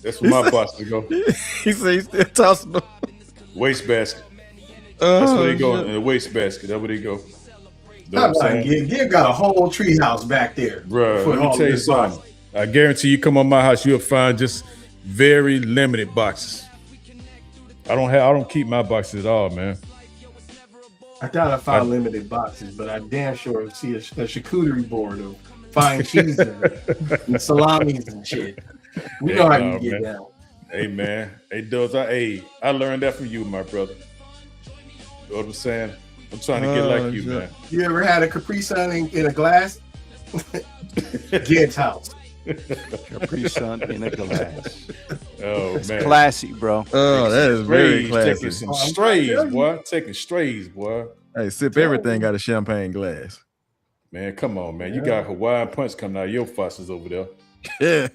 That's where my boxes go. He said he's still tossing them. Waste basket. That's where they go in the waste basket. That's where they go. Know what I'm saying? Gil got a whole tree house back there. Bro, for let me all tell you this something. box. I guarantee you come on my house, you'll find just very limited boxes. I don't keep my boxes at all, man. I thought I found limited boxes, but I damn sure see a charcuterie board of fine cheese and salamis and shit. We know how you get man. down. Hey man, hey Dubs, I learned that from you, my brother. You know what I'm saying? I'm trying to get like you, man. You ever had a Capri Sun in a glass? Gil's house. Capri Sun in a glass. Oh It's man, classy, bro. Oh, that is very taking classy. some strays, boy. Taking strays, boy. Hey, sip everything out of champagne glass. Man, come on, man. You got Hawaiian punch coming out of your faucets over there. Yeah,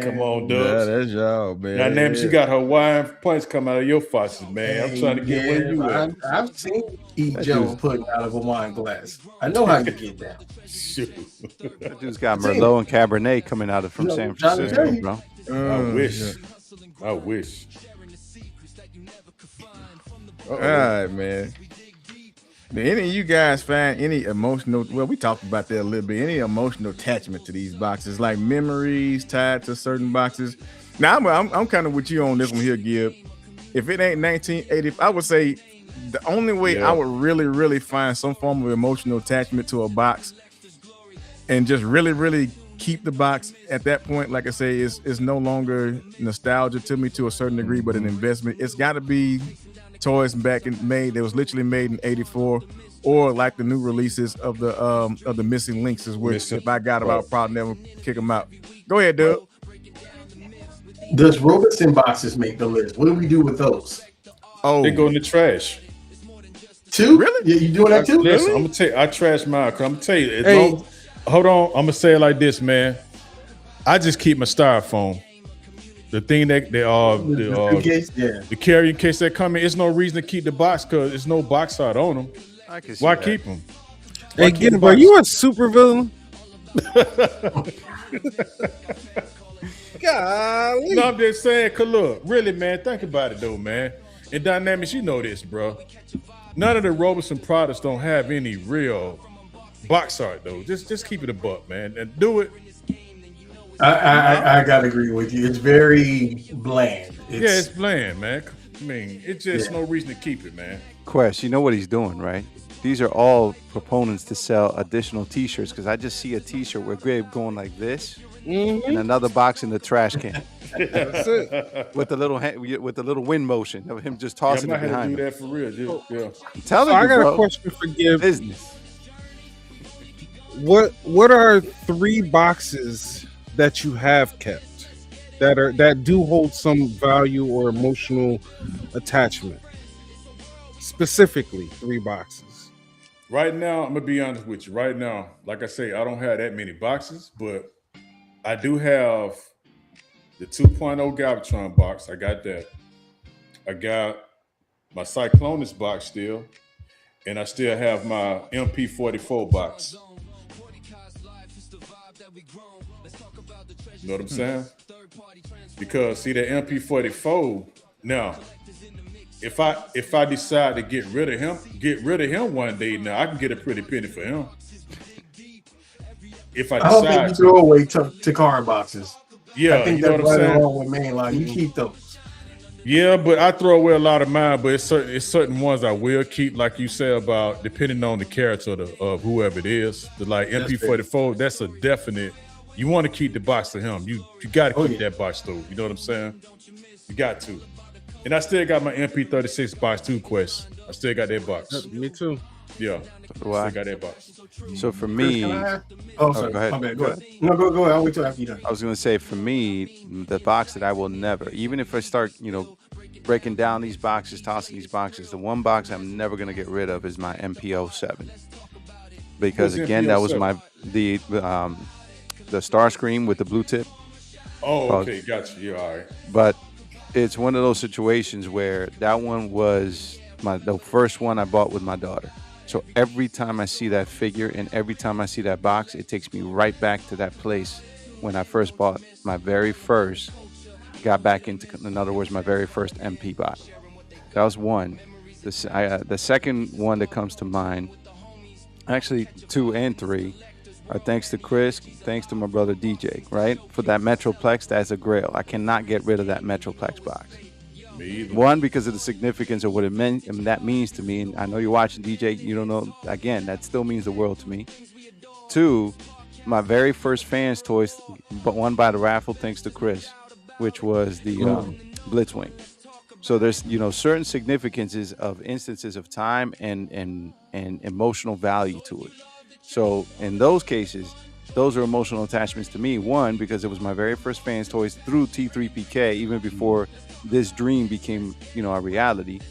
Come on, Dubs. that's y'all, man. Now, names you got Hawaiian punch coming out of your faucets, man. I'm trying to get where you at. I've seen eat Joe pudding out of a wine glass. I know how you get down. Shoot. That dude's got Merlot and Cabernet coming out of from San Francisco, bro. I wish. I wish. All right, man. Did any of you guys find any emotional? Well, we talked about that a little bit. Any emotional attachment to these boxes, like memories tied to certain boxes? Now, I'm kind of with you on this one here, Gib. If it ain't 1980, I would say the only way I would really find some form of emotional attachment to a box, and just really keep the box at that point, like I say, is no longer nostalgia to me to a certain degree, but an investment. It's got to be toys that was literally made in '84, or like the new releases of the Missing Links, is which if I got them, I'll probably never kick them out. Go ahead, Doug. Does Robertson boxes make the list? What do we do with those? Oh, They go in the trash. Two? Really? Yeah, you doing that too? Listen, I'm gonna tell you, I trash mine. I'm gonna tell you. Hey. Hold on, I'm gonna say it like this, man. I just keep my styrofoam. The thing that they are, the carrying case that come in, it's no reason to keep the box because there's no box art on them. I can see Why that. keep them? Hey, Gil, bro, you a super villain? Golly. No, I'm just saying, cause look, really, man, think about it though, man. In Dynamics, you know this, bro. None of the Robertson products don't have any real box art though. Just keep it a buck, man, and do it. I gotta agree with you. It's very bland. It's bland, man. I mean, it's just no reason to keep it, man. Quest, you know what he's doing, right? These are all proponents to sell additional T-shirts because I just see a T-shirt where Greg going like this, and another box in the trash can. That's it. with the little wind motion of him just tossing I'm it not behind do him. that for real, dude. Yeah. I'm telling So you, I got bro, a question for Gib. business. What are 3 boxes that you have kept that do hold some value or emotional attachment? Specifically, 3 boxes. Right now, I'm gonna be honest with you. Right now, like I say, I don't have that many boxes, but I do have the 2.0 Galvatron box. I got that. I got my Cyclonus box still, and I still have my MP44 box. You know what I'm saying? Because see that MP44 now. If I decide to get rid of him one day, now I can get a pretty penny for him. if I I don't think you decide throw away to card boxes. yeah, I think you know that's what I'm right saying? along with mainline. You keep those. Yeah, but I throw away a lot of mine, but it's certain ones I will keep, like you said, about depending on the character of whoever it is. The like That's MP44, that's a definite. You want to keep the box to him. You got to Oh, keep yeah. that box though. You know what I'm saying? You got to. And I still got my MP36 box too, Quest. I still got that box. Me too. Yeah, do I. still got that box. So for Chris, me, can I ask? Oh, sorry. go ahead. My bad. Go ahead. No, go ahead. I'll wait till after you're done. I was going to say, for me, the box that I will never, even if I start, breaking down these boxes, tossing these boxes, the one box I'm never going to get rid of is my MPO7. Because What's again, that was MPO7? the Starscream with the blue tip. Oh, okay, gotcha. Yeah, all right. But it's one of those situations where that one was the first one I bought with my daughter. So every time I see that figure and every time I see that box, it takes me right back to that place when I first bought my very first, got back into, in other words, my very first MP box. That was one. The second one that comes to mind, actually 2 and 3, are thanks to Chris, thanks to my brother DJ, right? For that Metroplex, that's a grail. I cannot get rid of that Metroplex box. Me either. One, because of the significance of what it meant, and that means to me. And I know you're watching, DJ. You don't know. Again, that still means the world to me. 2, my very first fans toys, but won by the raffle, thanks to Chris, which was the Blitzwing. So there's certain significances of instances of time and emotional value to it. So in those cases, those are emotional attachments to me. One, because it was my very first fans toys through T3PK, even before this dream became, a reality.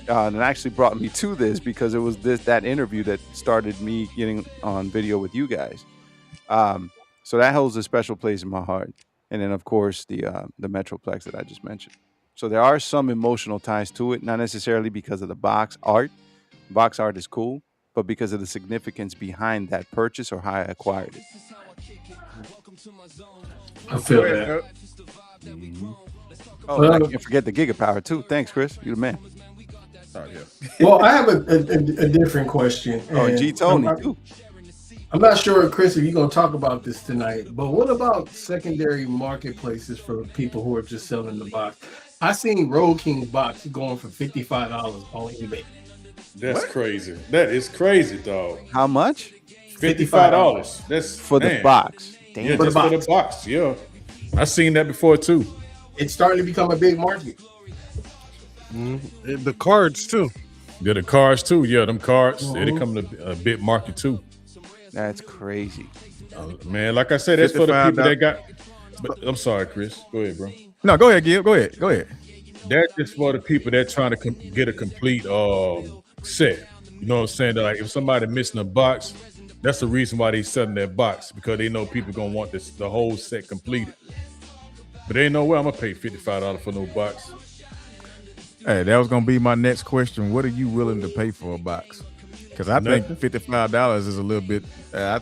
And it actually brought me to this because it was that interview that started me getting on video with you guys. So that holds a special place in my heart. And then, of course, the Metroplex that I just mentioned. So there are some emotional ties to it, not necessarily because of the box art. Box art is cool, but because of the significance behind that purchase or how I acquired it. I feel that. Oh, and I can't forget the Gigapower too. Thanks, Chris. You're the man. Oh, yeah. Well, I have a different question. Oh, and and G Tony too. I'm not sure, Chris, if you're going to talk about this tonight, but what about secondary marketplaces for people who are just selling the box? I seen Road King box going for $55 on eBay. That's crazy. That is crazy, dog. How much? $55. That's For the box. Damn. Yeah, For the just for the box. Yeah, I seen that before too. It's starting to become a big market. The cards too. Yeah, the cards too. Yeah, them cards. They come to a big market too. That's crazy. Man, like I said, that's for the people $55. that got. But I'm sorry, Chris. Go ahead, bro. No, go ahead, Gil. Go ahead. That's just for the people that trying to get a complete set. You know what I'm saying? That, like if somebody missing a box, that's the reason why they selling that box, because they know people gonna want the whole set completed. But they ain't no way I'm gonna pay $55 for no box. Hey, that was gonna be my next question. What are you willing to pay for a box? Because I think $55 is a little bit. I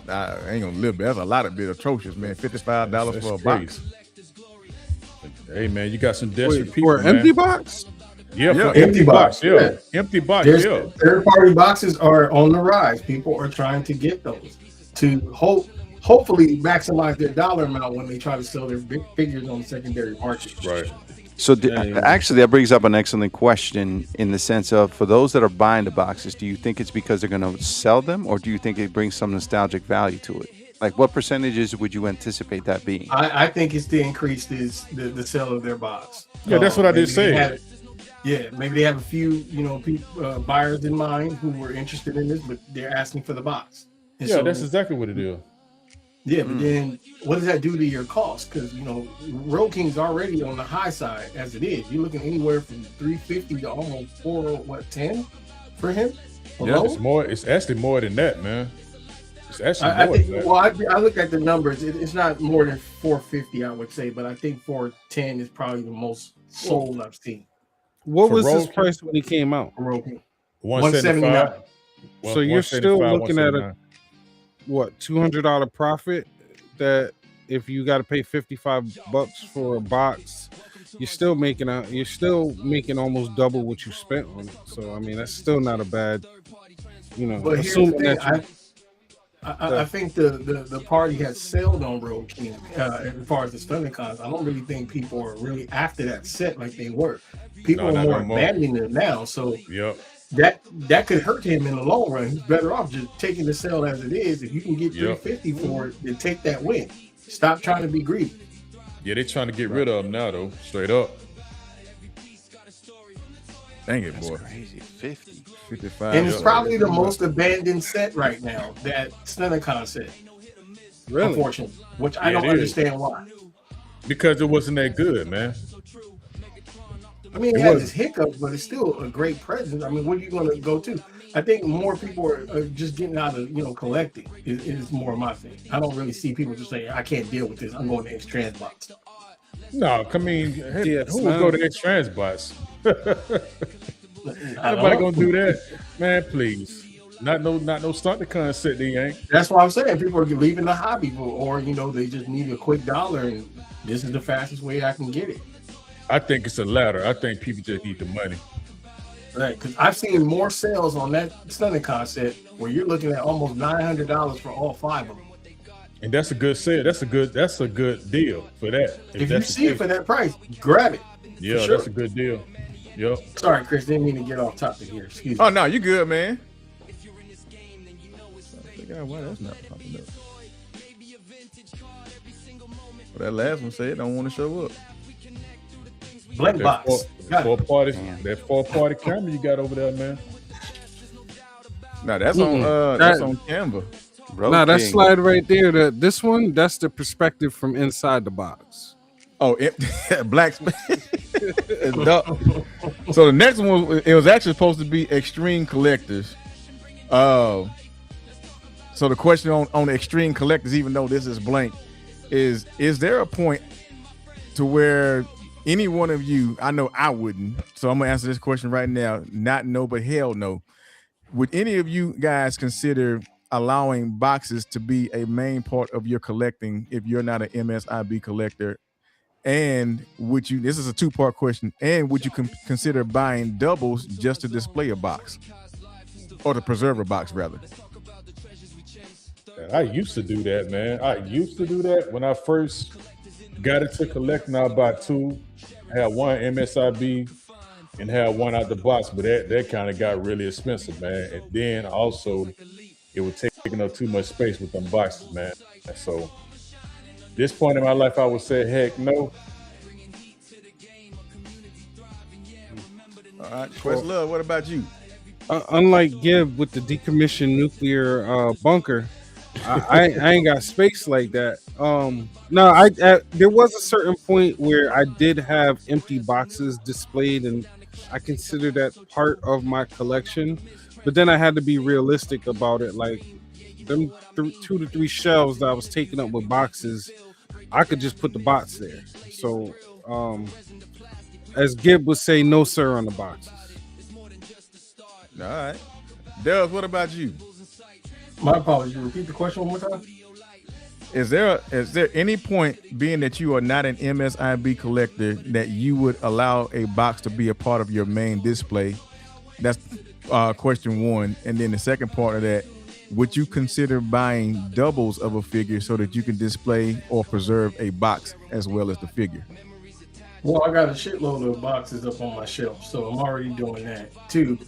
ain't gonna little bit. That's a lot of bit atrocious, man. $55 That's for a crazy. box. Hey man, you got some desperate Wait, people. for an man. empty box? Yeah, Yeah, for empty box. Yeah, yeah. empty box. There's Yeah. third-party boxes are on the rise. People are trying to get those to hopefully maximize their dollar amount when they try to sell their big figures on the secondary market. Right. So actually, that brings up an excellent question in the sense of, for those that are buying the boxes, do you think it's because they're going to sell them, or do you think it brings some nostalgic value to it? Like, what percentages would you anticipate that being? I think it's to increase the sale of their box. Yeah, that's what I did say. Maybe they have a few, buyers in mind who were interested in this, but they're asking for the box. And Yeah, so- that's exactly what it is. Yeah, but then what does that do to your cost? Because Road King's already on the high side as it is. You're looking anywhere from $350 to almost $410 for him. Yeah, alone? it's more. It's actually more than that, man. It's actually I more think. than that. Well, I looked at the numbers. It's not more than $450, I would say, but I think $410 is probably the most sold I've seen What For was his Road King? price when he came out? for Road King. 175. So you're still 175, looking at a 179. what, $200 profit? That if you got to pay $55 for a box, you're still making almost double what you spent on it. So I mean, that's still not a bad, But here's the assuming thing, that I think the party has sailed on Road King as far as the Stunnicons. I don't really think people are really after that set like they were. People No, are not more no more. abandoning it now. So Yep. that could hurt him in the long run. He's better off just taking the sale as it is. If you can get Yep. $350 for it, then take that win. Stop trying to be greedy. Yeah, they're trying to get rid of them now, though. Straight up. Dang it, That's boy. crazy. 50. 55. And it's Yeah. probably the most abandoned set right now, that Stunnicon set, Really? unfortunately. Which I Yeah, don't it is. understand why. Because it wasn't that good, man. I mean, it It has was. its hiccups, but it's still a great present. I mean, what are you going to go to? I think more people are just getting out of, collecting is more my thing. I don't really see people just saying, I can't deal with this. I'm going to X-Trans box. No, I mean, hey, Yeah, who would go to X-Trans bots? Nobody gonna do that, man. Please, not no Stunticon set. They ain't. That's why I'm saying people are leaving the hobby, or they just need a quick dollar, and this is the fastest way I can get it. I think it's the latter. I think people just need the money. Right? Because I've seen more sales on that Stunnicon set where you're looking at almost $900 for all 5 of them. And that's a good sale. That's a good deal for that. If you that's the see it case. for that price, grab it. Yeah, sure. that's a good deal. Yep. Sorry, Chris, didn't mean to get off topic here. Excuse me. Oh no, you good, man. Figure out why that's not popping up. Well, that last one said don't want to show up. Blank box. Got it. That 4-party camera you got over there, man. No, that's on that's on Canva. Road Nah, that King. slide right there. This one, that's the perspective from inside the box. Oh, black. So the next one, it was actually supposed to be extreme collectors. So the question on the extreme collectors, even though this is blank, is there a point to where any one of you, I know I wouldn't, so I'm gonna answer this question right now, not no, but hell no. Would any of you guys consider allowing boxes to be a main part of your collecting if you're not an MSIB collector? And would you, this is a 2-part question, and would you consider buying doubles just to display a box or to preserve a box rather? I used to do that, man. I used to do that when I first got into collecting. I bought 2, had one MSIB and had one out the box, but that kind of got really expensive, man. And then also it was taking up too much space with them boxes, man. And so this point in my life, I would say, heck no. All right, Questlove, what about you? Unlike Gibb with the decommissioned nuclear bunker, I ain't got space like that. No, there was a certain point where I did have empty boxes displayed, and I consider that part of my collection. But then I had to be realistic about it. Like them 2 to 3 shelves that I was taking up with boxes, I could just put the box there. So, as Gibb would say, no sir on the boxes. All right. Dubs, what about you? My apologies. Repeat the question one more time. Is there any point, being that you are not an MSIB collector, that you would allow a box to be a part of your main display? That's question 1. And then the second part of that, would you consider buying doubles of a figure so that you can display or preserve a box as well as the figure? Well, I got a shitload of boxes up on my shelf, so I'm already doing that too.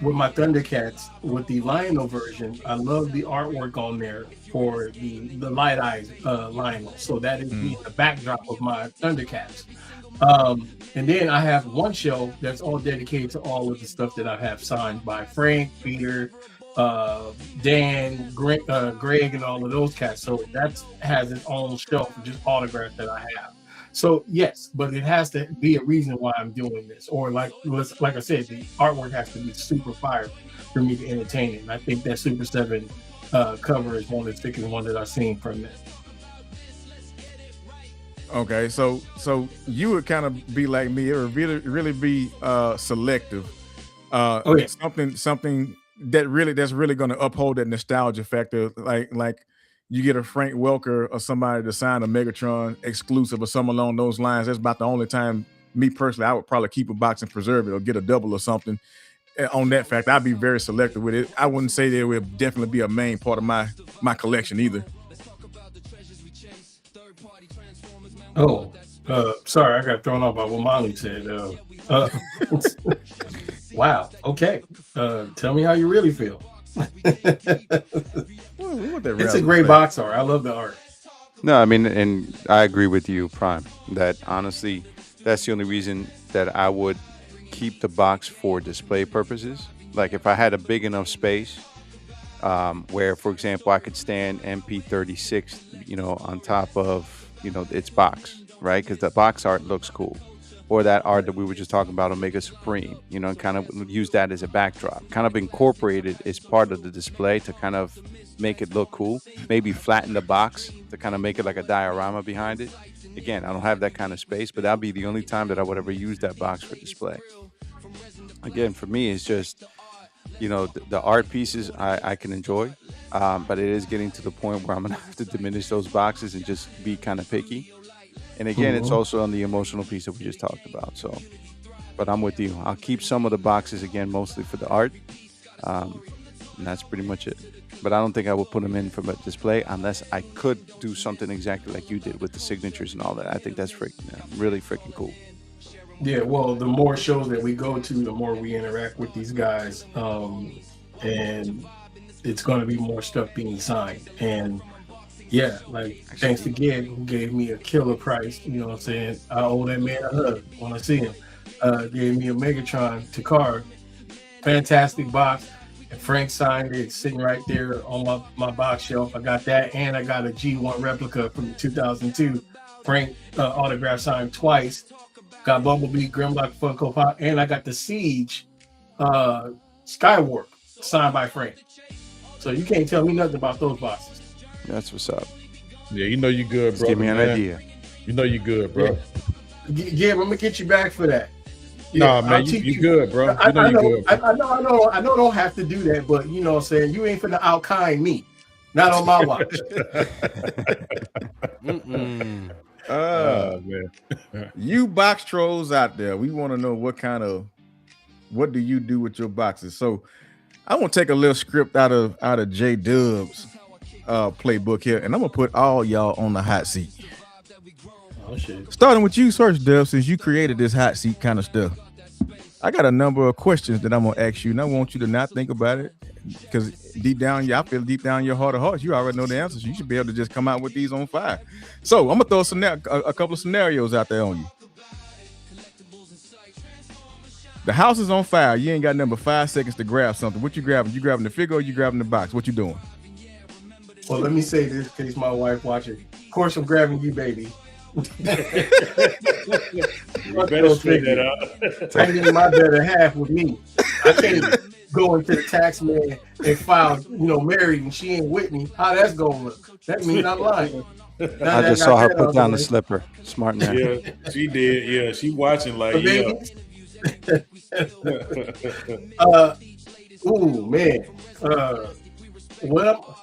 With my Thundercats, with the Lionel version, I love the artwork on there for the Light Eyes Lionel. So that is the backdrop of my Thundercats. And then I have one shelf that's all dedicated to all of the stuff that I have signed by Frank, Peter, Dan, Greg, and all of those cats. So that has its own shelf of just autographs that I have. So yes, but it has to be a reason why I'm doing this, or like I said, the artwork has to be super fire for me to entertain it. And I think that Super 7 cover is one of the thickest ones that I've seen from that. Okay, so you would kind of be like me, or really be selective. Yeah. Something that's really going to uphold that nostalgia factor, like you get a Frank Welker or somebody to sign a Megatron exclusive or something along those lines. That's about the only time, me personally, I would probably keep a box and preserve it or get a double or something. on that fact, I'd be very selective with it. I wouldn't say that it would definitely be a main part of my collection either. Oh, sorry, I got thrown off by what Molly said. Wow. Okay. Tell me how you really feel. It's a great box art. I love the art. No, I mean, and I agree with you, Prime, that honestly, that's the only reason that I would keep the box for display purposes. Like if I had a big enough space where, for example, I could stand MP36, on top of, its box, right? Because the box art looks cool. Or that art that we were just talking about, Omega Supreme, and kind of use that as a backdrop, kind of incorporate it as part of the display to kind of make it look cool. Maybe flatten the box to kind of make it like a diorama behind it. Again, I don't have that kind of space, but that'll be the only time that I would ever use that box for display. Again, for me, it's just, the art pieces I can enjoy, but it is getting to the point where I'm going to have to diminish those boxes and just be kind of picky. And again, it's also on the emotional piece that we just talked about. So, but I'm with you. I'll keep some of the boxes again, mostly for the art. And that's pretty much it. But I don't think I would put them in for a display unless I could do something exactly like you did with the signatures and all that. I think that's really freaking cool. Yeah, well, the more shows that we go to, the more we interact with these guys. And it's going to be more stuff being signed. And yeah, like thanks to Gid, who gave me a killer price. You know what I'm saying? I owe that man a hug when I see him. Gave me a Megatron Takara, fantastic box, and Frank signed it. It's sitting right there on my box shelf. I got that, and I got a G1 replica from 2002. Frank autograph signed twice. Got Bumblebee, Grimlock, Funko Pop, and I got the Siege Skywarp signed by Frank. So you can't tell me nothing about those boxes. That's what's up. Yeah, you good, bro. Give me an idea. You good, bro. Yeah, I'm gonna get you back for that. Yeah, nah, man, you good, bro. I know you good. I know. I don't have to do that, but you know what I'm saying. You ain't finna out-kind me. Not on my watch. Man. You box trolls out there, we want to know what do you do with your boxes? So I want to take a little script out of J Dub's playbook here, and I'm gonna put all y'all on the hot seat. Oh shit! Starting with you, Search Dub, since you created this hot seat kind of stuff. I got a number of questions that I'm gonna ask you, and I want you to not think about it, because I feel deep down in your heart of hearts, you already know the answers. You should be able to just come out with these on fire. So I'm gonna throw a couple of scenarios out there on you. The house is on fire. You ain't got number 5 seconds to grab something. What you grabbing? You grabbing the figure or you grabbing the box? What you doing? Well, let me say this in case my wife watching. Of course, I'm grabbing you, baby. You better straighten that out. I'm getting my better half with me. I can't go into the tax man and file, married and she ain't with me. How that's gonna look? That means I'm lying. I just saw her put down the slipper. Smart man. Yeah, she did. Yeah, she watching like Ooh man. Well,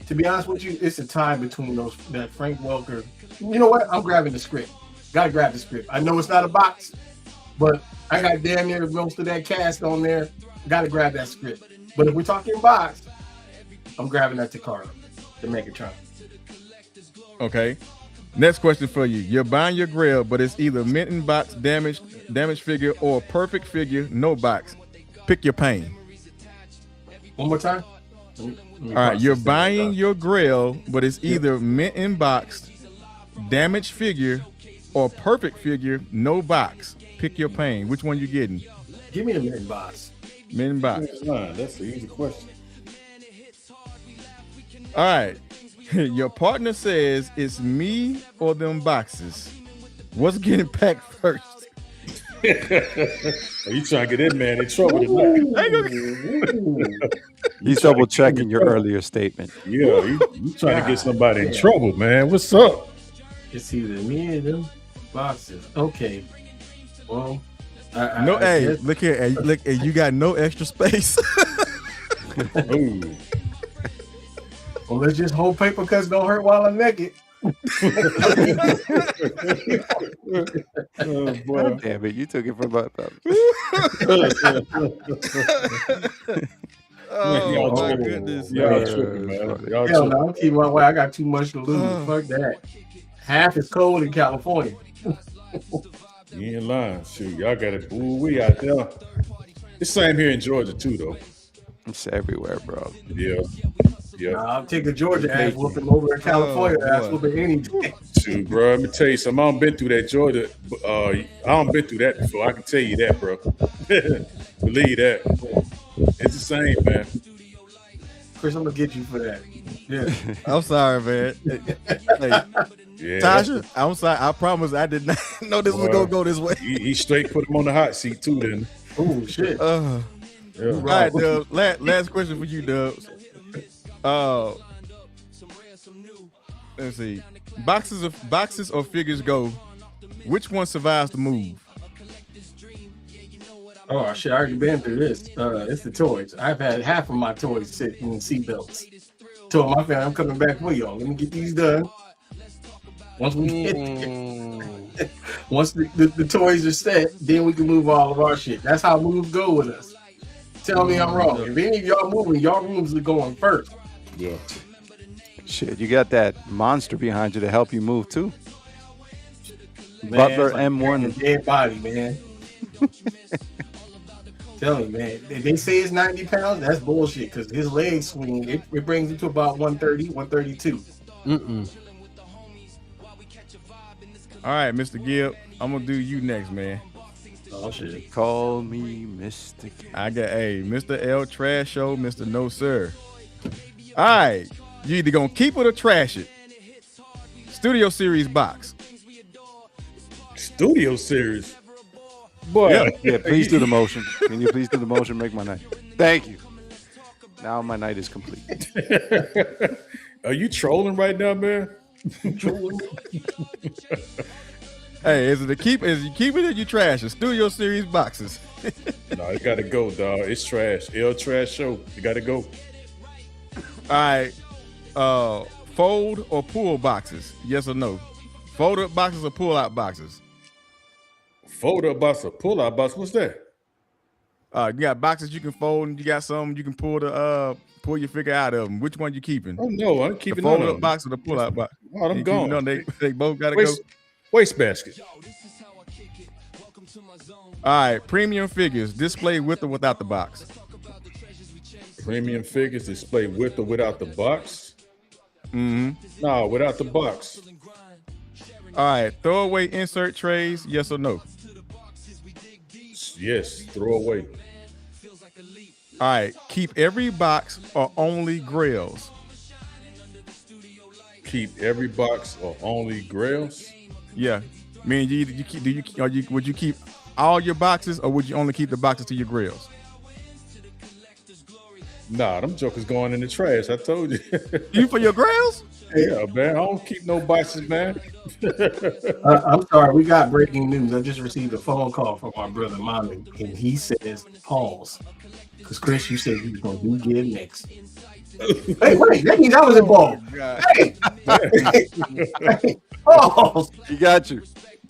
to be honest with you, it's a tie between that Frank Welker. You know what? I'm grabbing the script. Gotta grab the script. I know it's not a box, but I got damn near most of that cast on there. Gotta grab that script. But if we're talking box, I'm grabbing that Takara, the Megatron. Okay. Next question for you. You're buying your Grail, but it's either mint in box, damaged figure, or perfect figure, no box. Pick your pain. One more time. All right, you're buying your Grail, but it's either mint in box, damaged figure, or perfect figure, no box. Pick your pain. Which one you getting? Give me the mint box. Mint in box. That's an easy question. All right. Your partner says it's me or them boxes. What's getting packed first? You trying to get that man in trouble tonight. He's double checking your earlier statement. Yeah, you trying to get somebody in trouble, man. What's up? It's either me or them boxes. Okay. Well, look here. Look, you got no extra space. Ooh. Well, let's just hold paper cuts don't hurt while I'm naked. Oh, boy. Damn it, you took it from my Oh y'all my tripping. goodness. Y'all Yeah, tripping, it's man. funny. Y'all Hell tripping. no, I'm keeping my way. I got too much to lose. Fuck that. Half is cold in California. You ain't lying. Shoot, y'all got it. Ooh, we out there. It's same here in Georgia too, though. It's everywhere, bro. Yeah. Yeah. I'll take a Georgia ass whooping over in California ass boy. whooping any day. Shoot, bro. Let me tell you something. I don't been through that Georgia. I don't been through that before. I can tell you that, bro. Believe that. It's the same, man. Chris, I'm gonna get you for that. Yeah. I'm sorry, man. Hey, Yeah. Tasha, I'm sorry. I promise I did not know this was Boy. gonna go this way. He straight put him on the hot seat too. Then. Oh shit. Uh, Yeah. all right, Dubs. Last question for you, Dubs. Let's see. Boxes or figures go. Which one survives the move? Oh shit, I already been through this. It's the toys. I've had half of my toys sitting in seatbelts. Told my family I'm coming back for y'all. Let me get these done. Once we get once the toys are set, then we can move all of our shit. That's how moves go with us. Tell me I'm wrong. If any of y'all moving, y'all rooms are going first. Yeah. Shit, you got that monster behind you to help you move too. Man, Butler it's like M1. carrying a dead body, man. Tell me, man. If they say it's 90 pounds, that's bullshit because his legs swing. It brings him to about 130, 132. All right, Mr. Gibb. I'm gonna do you next, man. Oh shit. Call me Mr. K. I got Mr. L Trash Show, Mr. No Sir. All right, you either gonna keep it or trash it. Studio Series box. Studio series. Boy. Yeah. Yeah, please do the motion. Can you please do the motion? Make my night. Thank you. Now my night is complete. Are you trolling right now, man? Hey, is you keep it or you trash it? Studio Series boxes. No, it gotta go, dog. It's trash. L Trash Show. It gotta go. All right, fold or pull boxes? Yes or no? Fold up boxes or pull out boxes? Fold up box or pull out box. What's that? You got boxes you can fold, and you got some you can pull your figure out of them. Which one you keeping? Oh no, I'm The keeping fold none up of them. box or the pull out box? Oh, I'm You gone. keeping them? They both gotta go. Waste basket. All right, premium figures display with or without the box. Premium figures display with or without the box. Mm-hmm. No, without the box. All right, throwaway insert trays? Yes or no? Yes, throw away. All right, keep every box or only grails? Keep every box or only grails. Yeah, mean you keep would you keep all your boxes or would you only keep the boxes to your grills? Nah, them jokers going in the trash. I told you. You for your grills? Yeah, man. I don't keep no boxes, man. I'm sorry, we got breaking news. I just received a phone call from my brother Manu, and he says pause. Because Chris, you said you was gonna do Give next. Hey, wait, that means I was involved. Hey, pause. He got you.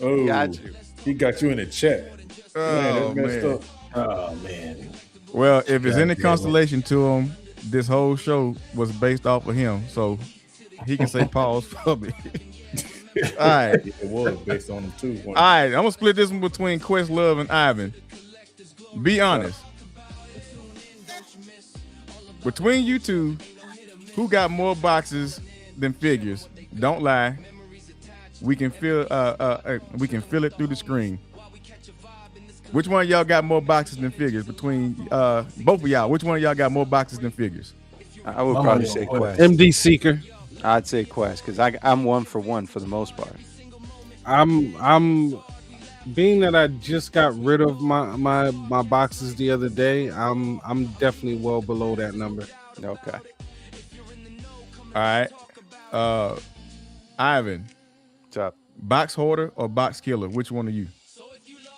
Oh, Got you. He got you in the chat. Oh that's messed man. up. Oh man. Well, if it's any God damn it. consolation to him, this whole show was based off of him, so he can say pause for me. All right. It was based on them too. All right, I'm gonna split this one between Questlove and Ivan. Be honest. Between you two, who got more boxes than figures? Don't lie. We can feel it through the screen. Which one of y'all got more boxes than figures? Between both of y'all, which one of y'all got more boxes than figures? I would My probably money say on Quest. Quest. MD Seeker. I'd say Quest because I'm 1 for 1 for the most part. I'm being that I just got rid of my boxes the other day. I'm definitely well below that number. Okay. All right. Ivan, What's up? box hoarder or box killer? Which one are you?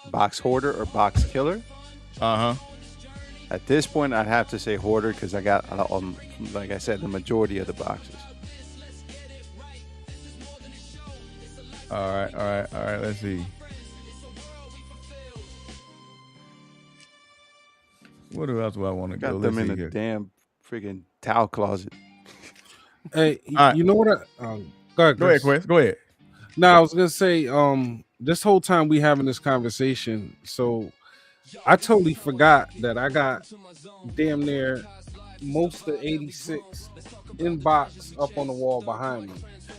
Box hoarder or box killer? Uh-huh. At this point, I'd have to say hoarder because I got, like I said, the majority of the boxes. All right. Let's see. What else do I want to go? Got them Let's in see a here. damn freaking towel closet. Hey, All right. you know what? Go ahead, Go ahead, Chris. Quest. Go ahead. No, I was gonna say, this whole time we having this conversation, so I totally forgot that I got damn near most of 86 in box up on the wall behind me.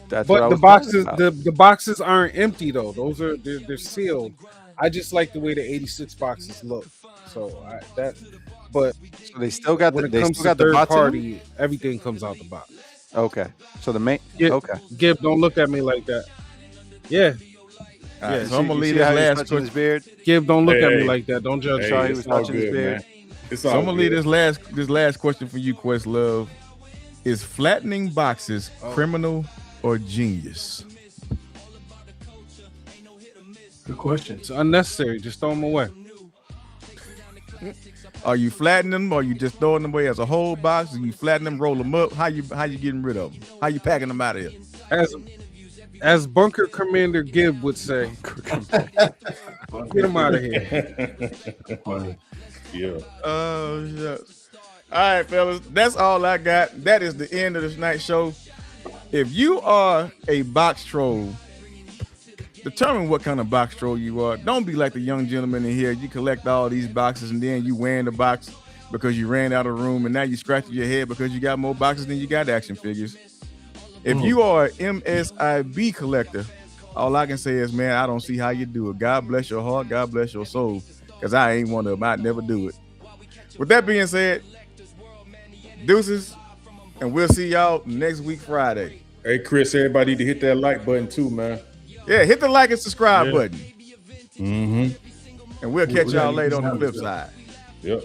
That's what I But the was talking boxes, about. the boxes aren't empty though. They're sealed. I just like the way the 86 boxes look. So but So they still got when the it they comes still to got the third bots in them? party, everything comes out the box. Okay. So the main. Yeah. Okay. Gib, don't look at me like that. Yeah, All right, Yeah, so I'm gonna You leave see this how he was last touching his question. beard? Gib, don't look at me Hey. like that. Don't judge. Hey, Sorry, he it's was all touching his good, beard. man. It's So all I'm gonna leave good. this last question for you, Questlove. Is flattening boxes criminal or genius? Good question. It's unnecessary. Just throw them away. Are you flattening them, or are you just throwing them away as a whole box? Or you flatten them, roll them up? How you getting rid of them? How you packing them out of here? As Bunker Commander Gib would say, get them out of here. Funny. Yeah. Oh shucks. All right, fellas, that's all I got. That is the end of this night's show. If you are a box troll, determine what kind of box troll you are. Don't be like the young gentleman in here. You collect all these boxes and then you wear in the box because you ran out of room, and now you scratching your head because you got more boxes than you got action figures. If you are an MSIB collector, all I can say is, man, I don't see how you do it. God bless your heart. God bless your soul. Because I ain't one of them. I'd never do it. With that being said, deuces, and we'll see y'all next week, Friday. Hey, Chris, everybody need to hit that like button too, man. Yeah, hit the like and subscribe Yeah. button. Mm-hmm. And we'll catch We y'all gotta later use on the numbers, flip though. side. Yep.